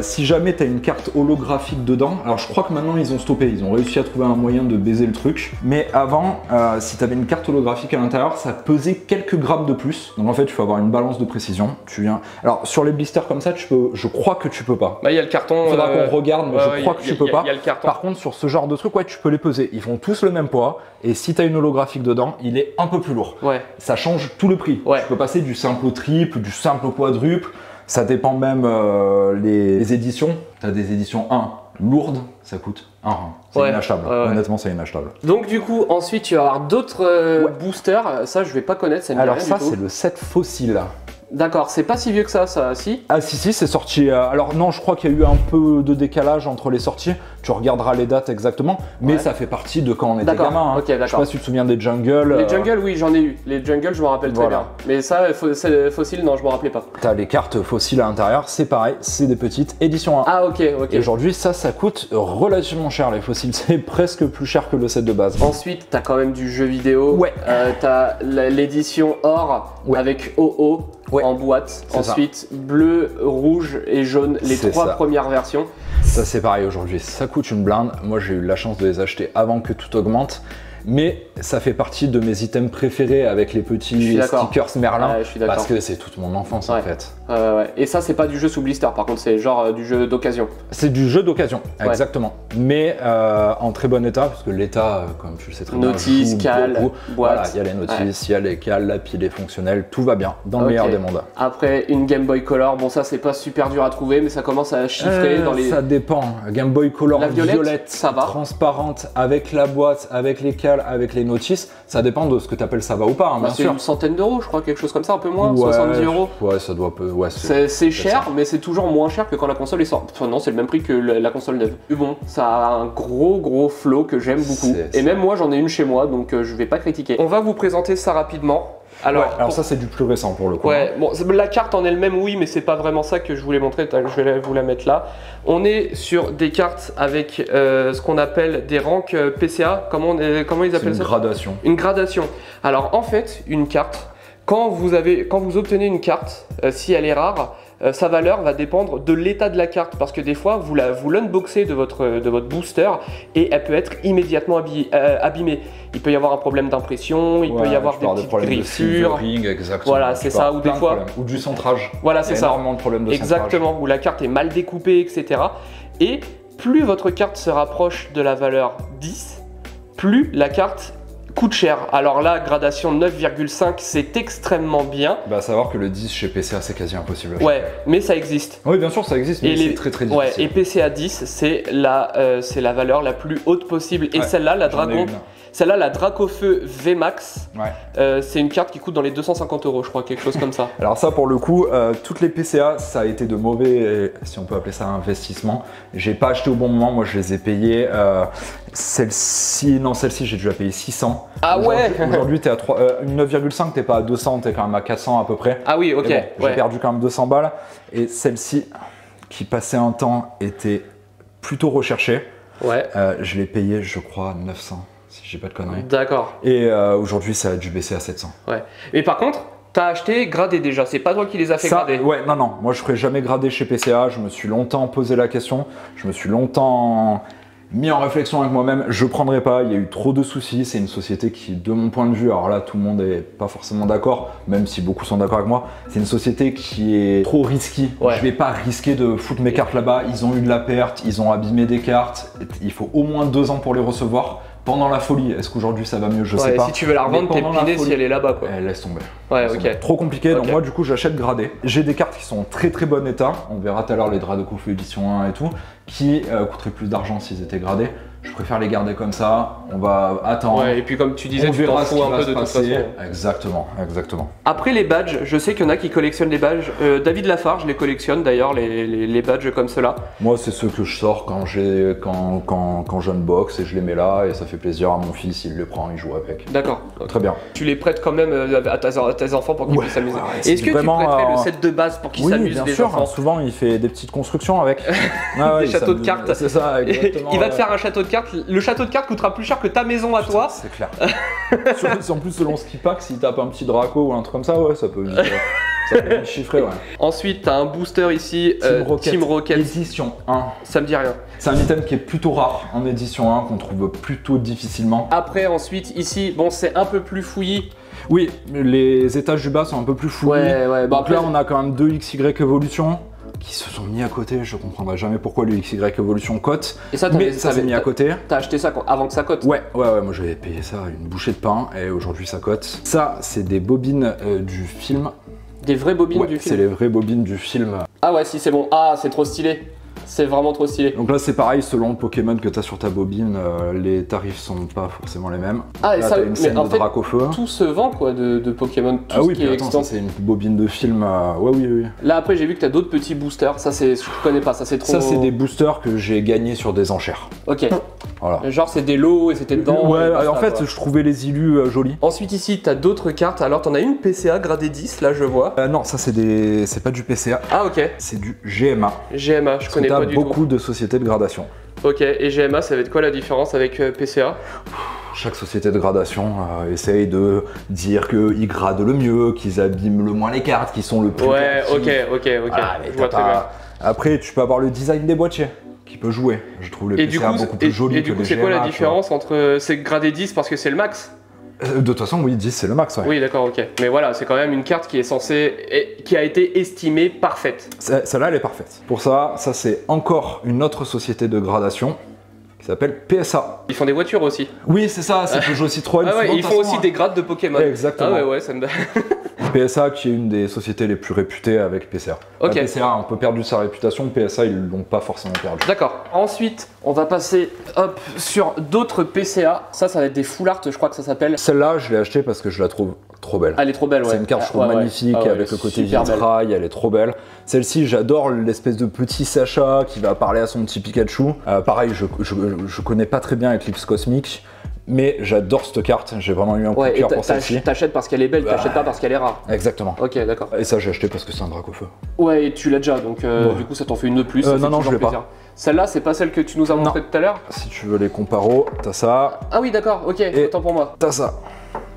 Si jamais tu as une carte holographique dedans, alors je crois que maintenant ils ont stoppé. Ils ont réussi à trouver un moyen de baiser le truc. Mais avant, si tu avais une carte holographique à l'intérieur, ça pesait quelques grammes de plus. Donc en fait, il faut avoir une balance de précision. Alors sur les blisters comme ça, je crois que tu peux pas. Bah, il y a le carton. Faudra qu'on regarde, mais je crois que tu peux pas. Il y a le carton. Par contre, sur ce genre de truc, tu peux les peser. Ils font tous le même poids. Et si tu as une holographique dedans, il est un peu plus lourd. Ouais. Ça change tout le prix. Tu peux passer du simple au triple, du simple au quadruple. Ça dépend même les éditions. Tu as des éditions 1 lourdes, ça coûte 1 rein. C'est inachetable. Honnêtement, c'est inachetable. Donc du coup, ensuite, tu vas avoir d'autres boosters. Ça, je vais pas connaître. Ça me Alors ça, c'est le set fossile. D'accord, c'est pas si vieux que ça, si? Ah si, c'est sorti... alors non, je crois qu'il y a eu un peu de décalage entre les sorties. Tu regarderas les dates exactement, mais ça fait partie de quand on était gamin. Hein. Ok, d'accord. Je sais pas si tu te souviens des Jungles. Les Jungles, oui, j'en ai eu. Les Jungles, je me rappelle très bien. Mais ça, Fossile, non, je me rappelais pas. T'as les cartes fossiles à l'intérieur, c'est pareil, c'est des petites éditions 1. Ah ok. Et aujourd'hui, ça coûte relativement cher les fossiles, c'est presque plus cher que le set de base. Ensuite, t'as quand même du jeu vidéo. Ouais. T'as l'édition or avec OO en boîte. Ensuite, bleu, rouge et jaune, les 3 premières versions. Ça c'est pareil aujourd'hui, ça coûte une blinde. Moi j'ai eu la chance de les acheter avant que tout augmente. Mais ça fait partie de mes items préférés avec les petits stickers Merlin, parce que c'est toute mon enfance en fait. Et ça, c'est pas du jeu sous blister, par contre, c'est genre du jeu d'occasion. C'est du jeu d'occasion, exactement. Mais en très bon état, parce que l'état, comme tu le sais très bien, notice, cale, boîte. Voilà, il y a les notices, il y a les cales, la pile est fonctionnelle, tout va bien, dans le meilleur des mondes. Après, une Game Boy Color, bon ça c'est pas super dur à trouver, mais ça commence à chiffrer dans les... Ça dépend, Game Boy Color la violette, ça va. Transparente, avec la boîte, avec les cales, avec les notices, ça dépend de ce que tu appelles ça va ou pas, hein, bien sûr. C'est une centaine d'euros, je crois, quelque chose comme ça, un peu moins, 70 euros. Ouais, ça doit... c'est cher, mais c'est toujours moins cher que quand la console est sortie. Enfin non, c'est le même prix que la console neuve. Mais bon, ça a un gros flow que j'aime beaucoup. Et même moi, j'en ai une chez moi, donc je vais pas critiquer. On va vous présenter ça rapidement. Alors ça c'est du plus récent pour le coup. Ouais, bon, la carte en elle-même oui, mais c'est pas vraiment ça que je voulais montrer, je vais vous la mettre là. On est sur des cartes avec ce qu'on appelle des ranks PCA, comment ils appellent ça? Une gradation. Une gradation. Alors en fait, une carte, quand vous obtenez une carte, si elle est rare, sa valeur va dépendre de l'état de la carte, parce que des fois vous l'unboxez de votre booster et elle peut être immédiatement abîmée. Il peut y avoir un problème d'impression, il peut y avoir des petites griffures. Voilà, c'est ça, ou des fois ou du centrage. Voilà, c'est ça. Énormément de problèmes de centrage. Exactement, où la carte est mal découpée, etc. Et plus votre carte se rapproche de la valeur 10, plus la carte coûte cher. Alors là, gradation 9,5, c'est extrêmement bien. Bah, à savoir que le 10 chez PCA, c'est quasi impossible. Ouais, mais ça existe. Oui, bien sûr, ça existe, mais c'est très difficile. Ouais, et PCA 10, c'est la valeur la plus haute possible. Et celle-là, la Dragon. Celle-là, la Dracofeu VMAX, c'est une carte qui coûte dans les 250 euros, je crois, quelque chose comme ça. Alors ça, pour le coup, toutes les PCA, ça a été de mauvais, si on peut appeler ça investissement. J'ai pas acheté au bon moment, moi je les ai payées. Celle-ci, j'ai dû la payer 600. Ah ouais. Aujourd'hui, t'es à 3, une 9,5, t'es pas à 200, t'es quand même à 400 à peu près. Ah oui, ok. Bon, j'ai perdu quand même 200 balles. Et celle-ci, qui passait un temps, était plutôt recherchée. Ouais. Je l'ai payée, je crois, 900. Si j'ai pas de conneries. D'accord. Et aujourd'hui, ça a dû baisser à 700. Ouais. Mais par contre, t'as acheté gradé déjà, c'est pas toi qui les as fait grader. Ouais, non. Moi, je ferai jamais grader chez PCA. Je me suis longtemps posé la question. Je me suis longtemps mis en réflexion avec moi-même. Je prendrai pas. Il y a eu trop de soucis. C'est une société qui, de mon point de vue, alors là, tout le monde est pas forcément d'accord, même si beaucoup sont d'accord avec moi. C'est une société qui est trop risquée. Ouais. Je vais pas risquer de foutre mes cartes là-bas. Ils ont eu de la perte. Ils ont abîmé des cartes. Il faut au moins 2 ans pour les recevoir. Pendant la folie, est-ce qu'aujourd'hui ça va mieux? Je sais pas. Si tu veux la revendre, t'es piné si elle est là-bas quoi. Laisse tomber. Ouais, ok. Trop compliqué, donc moi du coup j'achète gradé. J'ai des cartes qui sont en très bon état. On verra tout à l'heure les Dracofeu édition 1 et tout, qui coûteraient plus d'argent s'ils étaient gradés. Je préfère les garder comme ça, on va attendre. Ouais, et puis comme tu disais, tu t'en fous un peu de toute façon. Exactement. Après les badges, je sais qu'il y en a qui collectionnent les badges. David Lafarge les collectionne d'ailleurs, les badges comme cela. Moi c'est ceux que je sors quand j'unbox et je les mets là et ça fait plaisir à mon fils, il les prend, il joue avec. D'accord. Très bien. Tu les prêtes quand même à tes enfants pour qu'ils puissent s'amuser. Est-ce que tu prêterais le set de base pour qu'ils s'amusent bien sûr, enfants? Souvent il fait des petites constructions avec. Des châteaux de cartes. C'est ça, exactement. Il va te faire un château de cartes. Le château de cartes coûtera plus cher que ta maison à toi. C'est clair. En plus, selon ce qu'il pack, s'il tape un petit Draco ou un truc comme ça, ouais, ça peut chiffrer, ouais. Ensuite, tu as un booster ici, Team Rocket. Édition 1. Ça me dit rien. C'est un item qui est plutôt rare en édition 1, qu'on trouve plutôt difficilement. Après, ensuite, ici, bon, c'est un peu plus fouillis. Oui, les étages du bas sont un peu plus fouillis. Ouais. Donc là, on a quand même 2 XY Evolution qui se sont mis à côté. Je comprendrai jamais pourquoi le XY Evolution cote. Et ça, mais ça s'est mis à côté. T'as acheté ça avant que ça cote? Ouais, moi j'avais payé ça une bouchée de pain et aujourd'hui ça cote. Ça, c'est des bobines du film. Des vraies bobines du film? C'est les vraies bobines du film. Ah ouais, si c'est bon. Ah, c'est trop stylé. C'est vraiment trop stylé. Donc là c'est pareil, selon le Pokémon que tu as sur ta bobine, les tarifs sont pas forcément les mêmes. Ah, et là, ça, une scène de drac au feu. Tout se vend quoi de Pokémon, tout ah ce oui, qui est attends, ça c'est une bobine de film. Ouais, oui. Là après j'ai vu que tu as d'autres petits boosters, ça c'est, je connais pas, ça c'est trop... Ça c'est des boosters que j'ai gagnés sur des enchères. Ok. Voilà. Genre c'est des lots et c'était dedans. Ouais, basta, en fait quoi. je trouvais les illus jolis. Ensuite ici t'as d'autres cartes, alors t'en as une PCA gradée 10 là je vois. Non, ça c'est pas du PCA. Ah ok. C'est du GMA. GMA, je connais pas du tout. T'as beaucoup de sociétés de gradation. Ok, et GMA ça va être quoi la différence avec PCA? Chaque société de gradation essaye de dire qu'ils gradent le mieux, qu'ils abîment le moins les cartes, qu'ils sont le plus... Ouais, ok. Voilà, Je vois très bien. Après, tu peux avoir le design des boîtiers qui peut jouer. Je trouve le PCA beaucoup plus joli que le GMA. Et du coup, c'est quoi la différence entre... C'est gradé 10 parce que c'est le max? De toute façon, oui, 10 c'est le max, ouais. Oui, d'accord, ok. Mais voilà, c'est quand même une carte qui est censée... qui a été estimée parfaite. Celle-là, elle est parfaite. Pour ça c'est encore une autre société de gradation qui s'appelle PSA. Ils font des voitures aussi. Oui, c'est ça, c'est Peugeot Citroën. Ah ouais, ils font aussi des grades de Pokémon. Exactement. Ah ouais, ça me... PSA qui est une des sociétés les plus réputées avec PCA. Ok. PCA a un peu perdu sa réputation, PSA ils l'ont pas forcément perdu. D'accord. Ensuite, on va passer sur d'autres PCA. Ça va être des full art, je crois que ça s'appelle. Celle-là, je l'ai achetée parce que je la trouve trop belle. Elle est trop belle, ouais. C'est une carte, je trouve magnifique, avec le côté vitrail, elle est trop belle. Celle-ci, j'adore l'espèce de petit Sacha qui va parler à son petit Pikachu. Pareil, je connais pas très bien Eclipse Cosmique, mais j'adore cette carte, j'ai vraiment eu un coup de cœur pour celle-ci. T'achètes parce qu'elle est belle, t'achètes pas parce qu'elle est rare. Exactement. Ok, d'accord. Et ça, j'ai acheté parce que c'est un drac au feu. Ouais, et tu l'as déjà, donc du coup, ça t'en fait une de plus. Non, je l'ai pas. Celle-là, c'est pas celle que tu nous as montré tout à l'heure? Si tu veux les comparos, t'as ça. Ah oui, d'accord, ok, autant pour moi. T'as ça.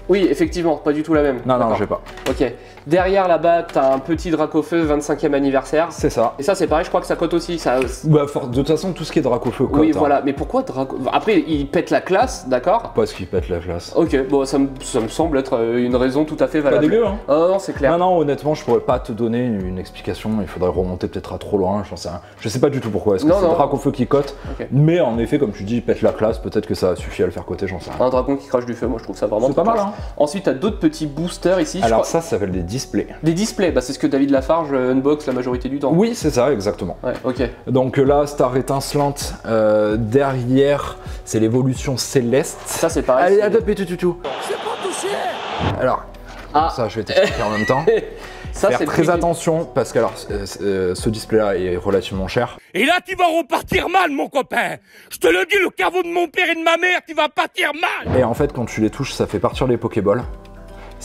Oui, effectivement, pas du tout la même. Non, j'ai pas. Ok. Derrière là-bas, t'as un petit drac au feu 25e anniversaire. C'est ça. Et ça, c'est pareil, je crois que ça cote aussi. Ça... Bah, de toute façon, tout ce qui est drac au feu cote. Oui, voilà. Mais pourquoi drac... Après, il pète la classe, d'accord? Parce qu'il pète la classe. Ok, bon, ça me semble être une raison tout à fait valable. Pas dégueu, hein? Non, c'est clair. Non, honnêtement, je pourrais pas te donner une explication. Il faudrait remonter peut-être à trop loin. Je sais pas du tout pourquoi. Est-ce que c'est le drac au feu qui cote? Mais en effet, comme tu dis, il pète la classe. Peut-être que ça suffit à le faire coter, j'en sais rien. Un dragon qui crache du feu, moi je trouve ça vraiment pas mal. Hein. Ensuite, t'as d'autres petits boosters ici. Alors, ça s'appelle des displays. Des displays, bah c'est ce que David Lafarge unbox la majorité du temps. Oui, c'est ça, exactement. Ouais, ok. Donc là, star étincelante, derrière, c'est l'évolution céleste. Ça, c'est pareil. Allez, adopte tout. Je vais pas toucher. Alors, ça, je vais t'expliquer en même temps. Ça, faire très attention parce que alors, ce display-là est relativement cher. Et là, tu vas repartir mal, mon copain. Je te le dis, le caveau de mon père et de ma mère, tu vas partir mal. Et en fait, quand tu les touches, ça fait partir les Pokéballs.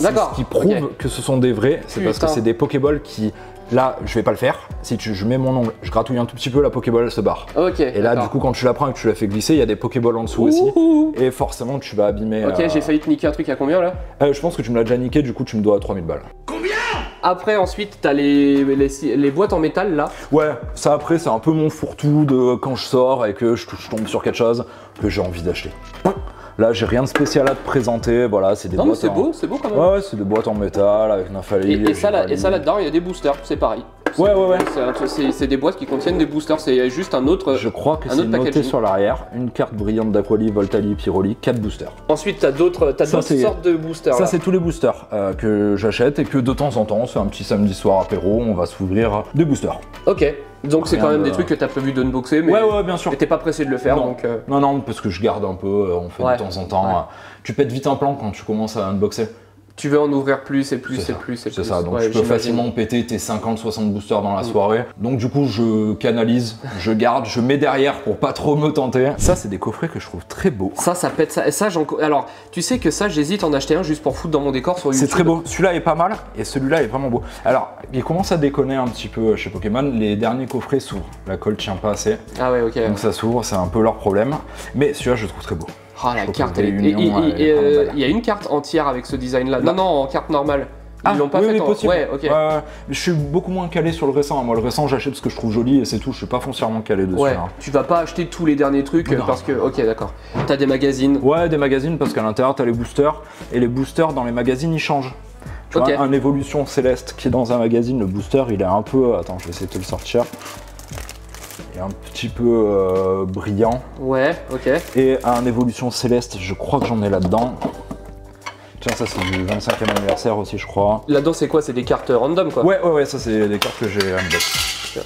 D'accord. Ce qui prouve que ce sont des vrais, c'est parce que c'est des Pokéballs qui... Là, je vais pas le faire. Si je mets mon ongle, je gratouille un tout petit peu, la Pokéball elle se barre. Ok. Et là, du coup, quand tu la prends et que tu la fais glisser, il y a des Pokéballs en dessous aussi. Et forcément, tu vas abîmer. Ok, j'ai failli te niquer un truc à combien là? Je pense que tu me l'as déjà niqué, du coup, tu me dois 3000 balles. Combien? Après, ensuite, t'as les boîtes en métal là. Ouais, ça après, c'est un peu mon fourre-tout de quand je sors et que je tombe sur quelque chose que j'ai envie d'acheter. Là, j'ai rien de spécial à te présenter, voilà, c'est des boîtes. Non, mais c'est beau quand même. Ouais, c'est des boîtes en métal avec Nymphali. Et ça là-dedans, il y a des boosters, c'est pareil. Ouais. C'est des boîtes qui contiennent des boosters, c'est juste un autre. Je crois que c'est noté sur l'arrière. Une carte brillante d'Aquali, Voltali, Pyroli, 4 boosters. Ensuite, t'as d'autres sortes de boosters. Ça, c'est tous les boosters que j'achète et que de temps en temps, on se fait un petit samedi soir apéro, on va s'ouvrir des boosters. Ok. Donc c'est quand même des trucs que t'as prévu d'unboxer, mais ouais, bien sûr. t'es pas pressé de le faire, non. donc. Non, parce que je garde un peu, on fait de temps en temps. Ouais. Tu pètes vite un plan quand tu commences à unboxer. Tu veux en ouvrir plus et plus. C'est ça, donc tu peux facilement péter tes 50-60 boosters dans la soirée. Donc du coup, je canalise, je garde, je mets derrière pour pas trop me tenter. Ça, c'est des coffrets que je trouve très beaux. Ça pète ça. Et ça, alors, tu sais que ça, j'hésite à en acheter un juste pour foutre dans mon décor sur YouTube. C'est très beau. Celui-là est pas mal et celui-là est vraiment beau. Alors, il commence à déconner un petit peu chez Pokémon. Les derniers coffrets s'ouvrent. La colle tient pas assez. Ah ouais, ok. Donc ça s'ouvre, c'est un peu leur problème. Mais celui-là, je le trouve très beau. Ah, la carte, il y a une carte entière avec ce design là. Non, en carte normale. Ils l'ont pas fait en... possible. Ouais, ok. Je suis beaucoup moins calé sur le récent. Moi, le récent, j'achète ce que je trouve joli et c'est tout. Je suis pas foncièrement calé dessus. Ouais, tu vas pas acheter tous les derniers trucs parce que... Ok, d'accord. T'as des magazines. Ouais, des magazines parce qu'à l'intérieur, t'as les boosters. Et les boosters, dans les magazines, ils changent. Tu vois, un Évolution Céleste qui est dans un magazine, le booster, il est un peu... Attends, je vais essayer de te le sortir. Il est un petit peu brillant. Ouais, ok. Et un Évolution Céleste, je crois que j'en ai là-dedans. Tiens, ça c'est du 25e anniversaire aussi, je crois. Là-dedans, c'est quoi? C'est des cartes random, quoi? Ouais, ça c'est des cartes que j'ai unbox.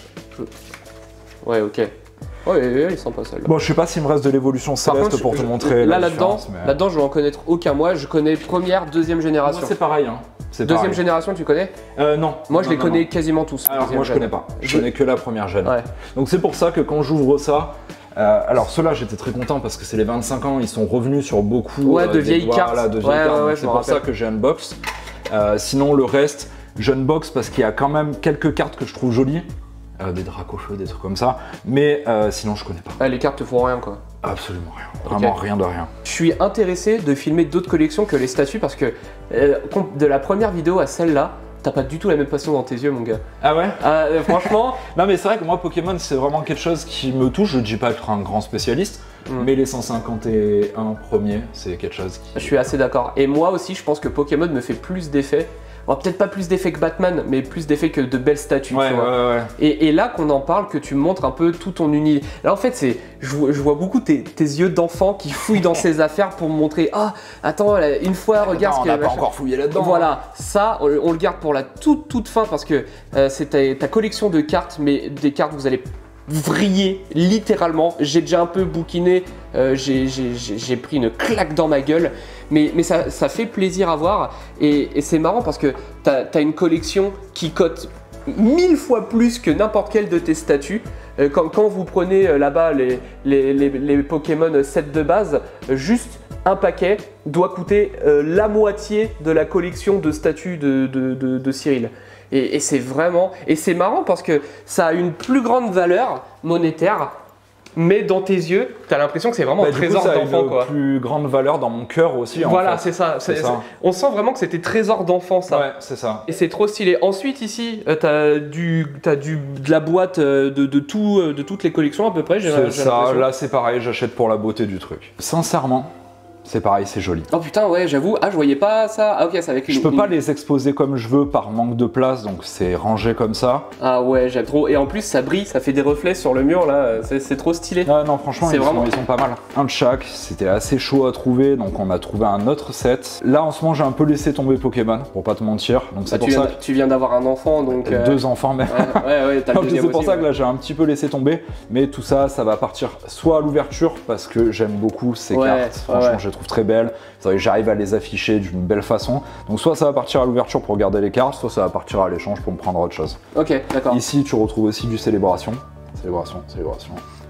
Ouais, ok. Ouais, elle est sympa celle-là. Bon, je sais pas s'il me reste de l'évolution céleste pour te montrer là-dedans, je vais en connaître aucun. Moi, je connais première, deuxième génération. Moi, c'est pareil. Hein. Deuxième génération, tu connais? Non. Moi, je les connais quasiment tous. Alors, moi, je connais pas. Je connais que la première gène. Ouais. Donc, c'est pour ça que quand j'ouvre ça, alors ceux-là, j'étais très content parce que c'est les 25 ans, ils sont revenus sur beaucoup de vieilles cartes. Là, de vieilles cartes. C'est pour ça que j'ai unbox. Sinon, le reste, j'unbox parce qu'il y a quand même quelques cartes que je trouve jolies. Des dracocheux, des trucs comme ça, mais sinon je connais pas. Les cartes te font rien quoi? Absolument rien, vraiment rien de rien. Je suis intéressé de filmer d'autres collections que les statues parce que de la première vidéo à celle-là, t'as pas du tout la même passion dans tes yeux mon gars. Ah ouais? Franchement... Non mais c'est vrai que moi Pokémon c'est vraiment quelque chose qui me touche, je dis pas être un grand spécialiste, mais les 151 premiers c'est quelque chose qui... Je suis assez d'accord, et moi aussi je pense que Pokémon me fait plus d'effets. Peut-être pas plus d'effets que Batman, mais plus d'effets que de belles statues. Ouais. Et là qu'on en parle, que tu me montres un peu tout ton univers. Là en fait, je vois beaucoup tes yeux d'enfant qui fouillent dans ses affaires pour me montrer. Ah, attends, une fois, regarde ce que. On n'a pas encore fouillé là-dedans. Voilà, ça, on le garde pour la toute fin parce que c'est ta collection de cartes, mais des cartes vous allez vriller littéralement. J'ai déjà un peu bouquiné, j'ai pris une claque dans ma gueule. Mais ça fait plaisir à voir et c'est marrant parce que t'as une collection qui cote 1000 fois plus que n'importe quelle de tes statues. Quand vous prenez là-bas les Pokémon 7 de base, juste un paquet doit coûter la moitié de la collection de statues de Cyril. Et c'est vraiment... Et c'est marrant parce que ça a une plus grande valeur monétaire. Mais dans tes yeux, t'as l'impression que c'est vraiment un trésor d'enfant quoi. Ça a une plus grande valeur dans mon cœur aussi. Voilà, c'est ça. On sent vraiment que c'était trésor d'enfant ça. Ouais, c'est ça. Et c'est trop stylé. Ensuite ici, t'as de la boîte de toutes les collections à peu près. C'est ça. Là c'est pareil, j'achète pour la beauté du truc. Sincèrement. C'est pareil, c'est joli. Oh putain, ouais, j'avoue. Ah, je voyais pas ça. Ah, ok, c'est avec une... Je peux pas les exposer comme je veux par manque de place, donc c'est rangé comme ça. Ah ouais, j'aime trop. Et en plus, ça brille, ça fait des reflets sur le mur, là. C'est trop stylé. Ah non, franchement, ils sont pas mal. Un de chaque, c'était assez chaud à trouver, donc on a trouvé un autre set. Là, en ce moment, j'ai un peu laissé tomber Pokémon, pour pas te mentir. Donc c'est pour ça tu viens d'avoir un enfant, donc... 2 enfants, même. Ouais, t'as le deuxième c'est pour ça que là, j'ai un petit peu laissé tomber. Mais tout ça, ça va partir soit à l'ouverture, parce que j'aime beaucoup ces cartes. Franchement, je les trouve très belles. J'arrive à les afficher d'une belle façon. Donc soit ça va partir à l'ouverture pour garder les cartes, soit ça va partir à l'échange pour me prendre autre chose. Ok, d'accord. Ici, tu retrouves aussi du célébration.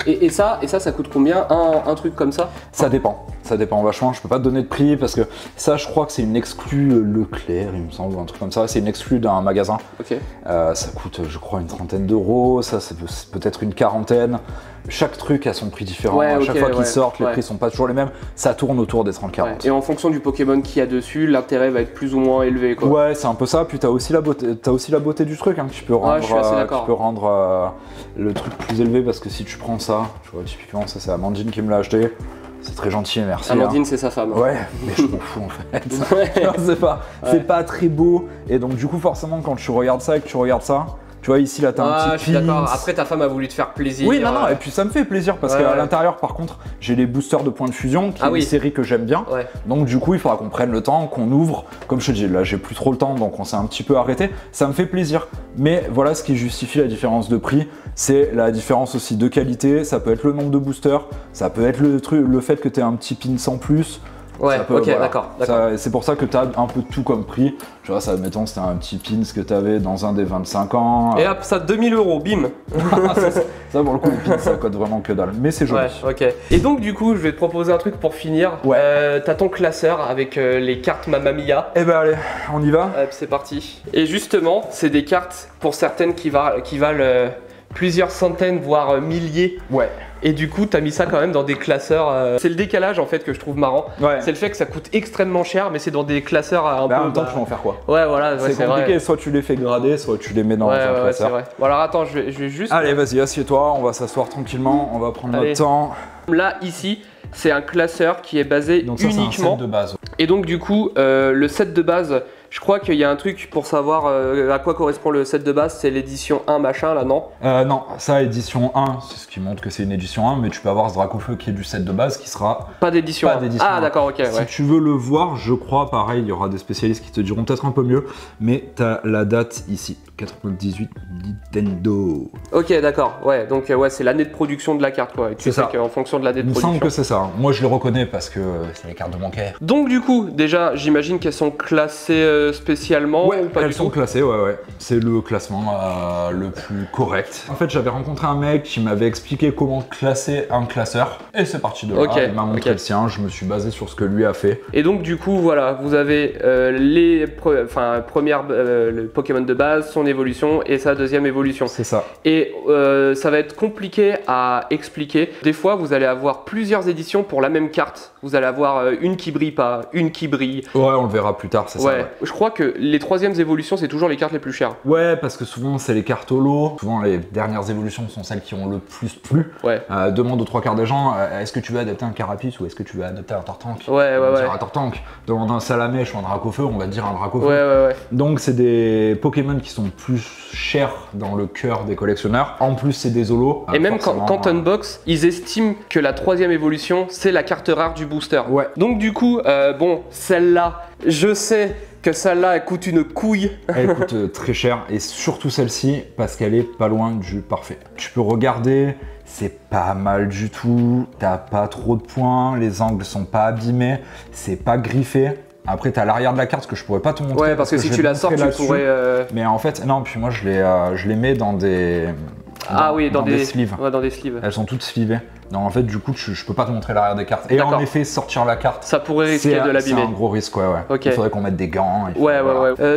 Et ça coûte combien un truc comme ça? Ça dépend vachement. Je peux pas te donner de prix parce que ça, je crois que c'est une exclue Leclerc, il me semble, ou un truc comme ça. C'est une exclue d'un magasin. Ok. Ça coûte, je crois, une trentaine d'euros. Ça, c'est peut-être une quarantaine. Chaque truc a son prix différent. À chaque fois qu'ils sortent, les prix sont pas toujours les mêmes. Ça tourne autour des 30-40. Et en fonction du Pokémon qu'il y a dessus, l'intérêt va être plus ou moins élevé, quoi. Ouais, c'est un peu ça. Puis t'as aussi la beauté du truc. Hein, que tu peux rendre, le truc plus élevé parce que si tu prends ça, tu vois, typiquement, ça c'est Amandine qui me l'a acheté. C'est très gentil, merci. Amandine, c'est sa femme. Ouais, mais je m'en fous en fait. Non, c'est pas très beau. Et donc, du coup, forcément, quand tu regardes ça et que tu regardes ça, tu vois, ici, là, t'as un petit pin. D'accord. Après, ta femme a voulu te faire plaisir. Oui, non, et puis ça me fait plaisir parce qu'à l'intérieur, par contre, j'ai les boosters de points de fusion, qui est une série que j'aime bien. Donc, du coup, il faudra qu'on prenne le temps, qu'on ouvre. Comme je te dis, là, j'ai plus trop le temps, donc on s'est un petit peu arrêté. Ça me fait plaisir. Mais voilà, ce qui justifie la différence de prix, c'est la différence aussi de qualité. Ça peut être le nombre de boosters, ça peut être le fait que tu aies un petit pin sans plus. Ouais, ok, d'accord. C'est pour ça que tu as un peu tout comme prix. Tu vois, ça, admettons, c'était un petit pin ce que tu avais dans un des 25 ans. Et hop, ça 2000 €, bim. Ça, pour le coup, le pin, ça coûte vraiment que dalle. Mais c'est joli. Ouais, ok. Et donc, du coup, je vais te proposer un truc pour finir. Ouais. T'as ton classeur avec les cartes Mamma Mia. Eh ben, allez, on y va. C'est parti. Et justement, c'est des cartes, pour certaines, qui valent plusieurs centaines, voire milliers. Ouais. Et du coup, t'as mis ça quand même dans des classeurs. C'est le décalage en fait que je trouve marrant. Ouais. C'est le fait que ça coûte extrêmement cher, mais c'est dans des classeurs un peu. En même temps, tu vas en faire quoi? Ouais, voilà. C'est compliqué. Vrai. Soit tu les fais grader, soit tu les mets dans un classeur. C'est vrai. Bon, alors attends, je vais juste. Allez, vas-y, assieds-toi. On va s'asseoir tranquillement. On va prendre notre temps. Là, ici, c'est un classeur qui est basé uniquement. C'est un set de base. Et donc, du coup, le set de base, Je crois qu'il y a un truc pour savoir à quoi correspond le set de base, c'est l'édition 1 machin là, non? Non, ça édition 1, c'est ce qui montre que c'est une édition 1, mais tu peux avoir ce Dracofeu qui est du set de base qui sera pas d'édition 1. Ah d'accord, ok. Si tu veux le voir, je crois, pareil, il y aura des spécialistes qui te diront peut-être un peu mieux, mais tu as la date ici, 98 Nintendo. Ok, d'accord, ouais, donc ouais, c'est l'année de production de la carte, quoi. Et tu sais qu'en fonction de l'année de production. Il me semble que c'est ça. Moi, je les reconnais parce que c'est les cartes de mon cœur. Donc du coup, déjà, j'imagine qu'elles sont classées spécialement. Ouais, ou pas elles sont classées, ouais. C'est le classement le plus correct. En fait, j'avais rencontré un mec qui m'avait expliqué comment classer un classeur, et c'est parti de là. Il m'a montré le sien, je me suis basé sur ce que lui a fait. Et donc du coup, voilà, vous avez le Pokémon de base, son évolution et sa deuxième évolution. C'est ça. Et ça va être compliqué à expliquer. Des fois, vous allez avoir plusieurs éditions pour la même carte. Vous allez avoir une qui brille pas, une qui brille. Ouais, on le verra plus tard, c'est ça. Ouais. Je crois que les troisièmes évolutions, c'est toujours les cartes les plus chères. Ouais, parce que souvent, c'est les cartes holo. Souvent, les dernières évolutions sont celles qui ont le plus plu. Ouais. Demande aux 3/4 des gens, est-ce que tu veux adapter un Carapuce ou est-ce que tu veux adapter un Tortank? Ouais. Un Tortank. Demande un Salamèche ou un Dracofeu, on va te dire un Dracofeu. Ouais. Donc, c'est des Pokémon qui sont plus chers dans le cœur des collectionneurs. En plus, c'est des holos. Et même quand Unbox, ils estiment que la troisième évolution, c'est la carte rare du booster. Ouais. Donc du coup, bon, celle-là, je sais que celle-là, elle coûte une couille. Elle coûte très cher, et surtout celle-ci, parce qu'elle est pas loin du parfait. Tu peux regarder, c'est pas mal du tout, t'as pas trop de points, les angles sont pas abîmés, c'est pas griffé. Après, t'as l'arrière de la carte que je pourrais pas te montrer. Ouais, parce que si tu la sors, tu pourrais... Mais en fait, non, puis moi, je les mets dans des... dans des sleeves. Ouais, dans des sleeves. Elles sont toutes sleevées. Donc en fait, du coup, je peux pas te montrer l'arrière des cartes. Et en effet, sortir la carte, ça pourrait risquer de l'abîmer. C'est un gros risque, ouais. Okay. Il faudrait qu'on mette des gants.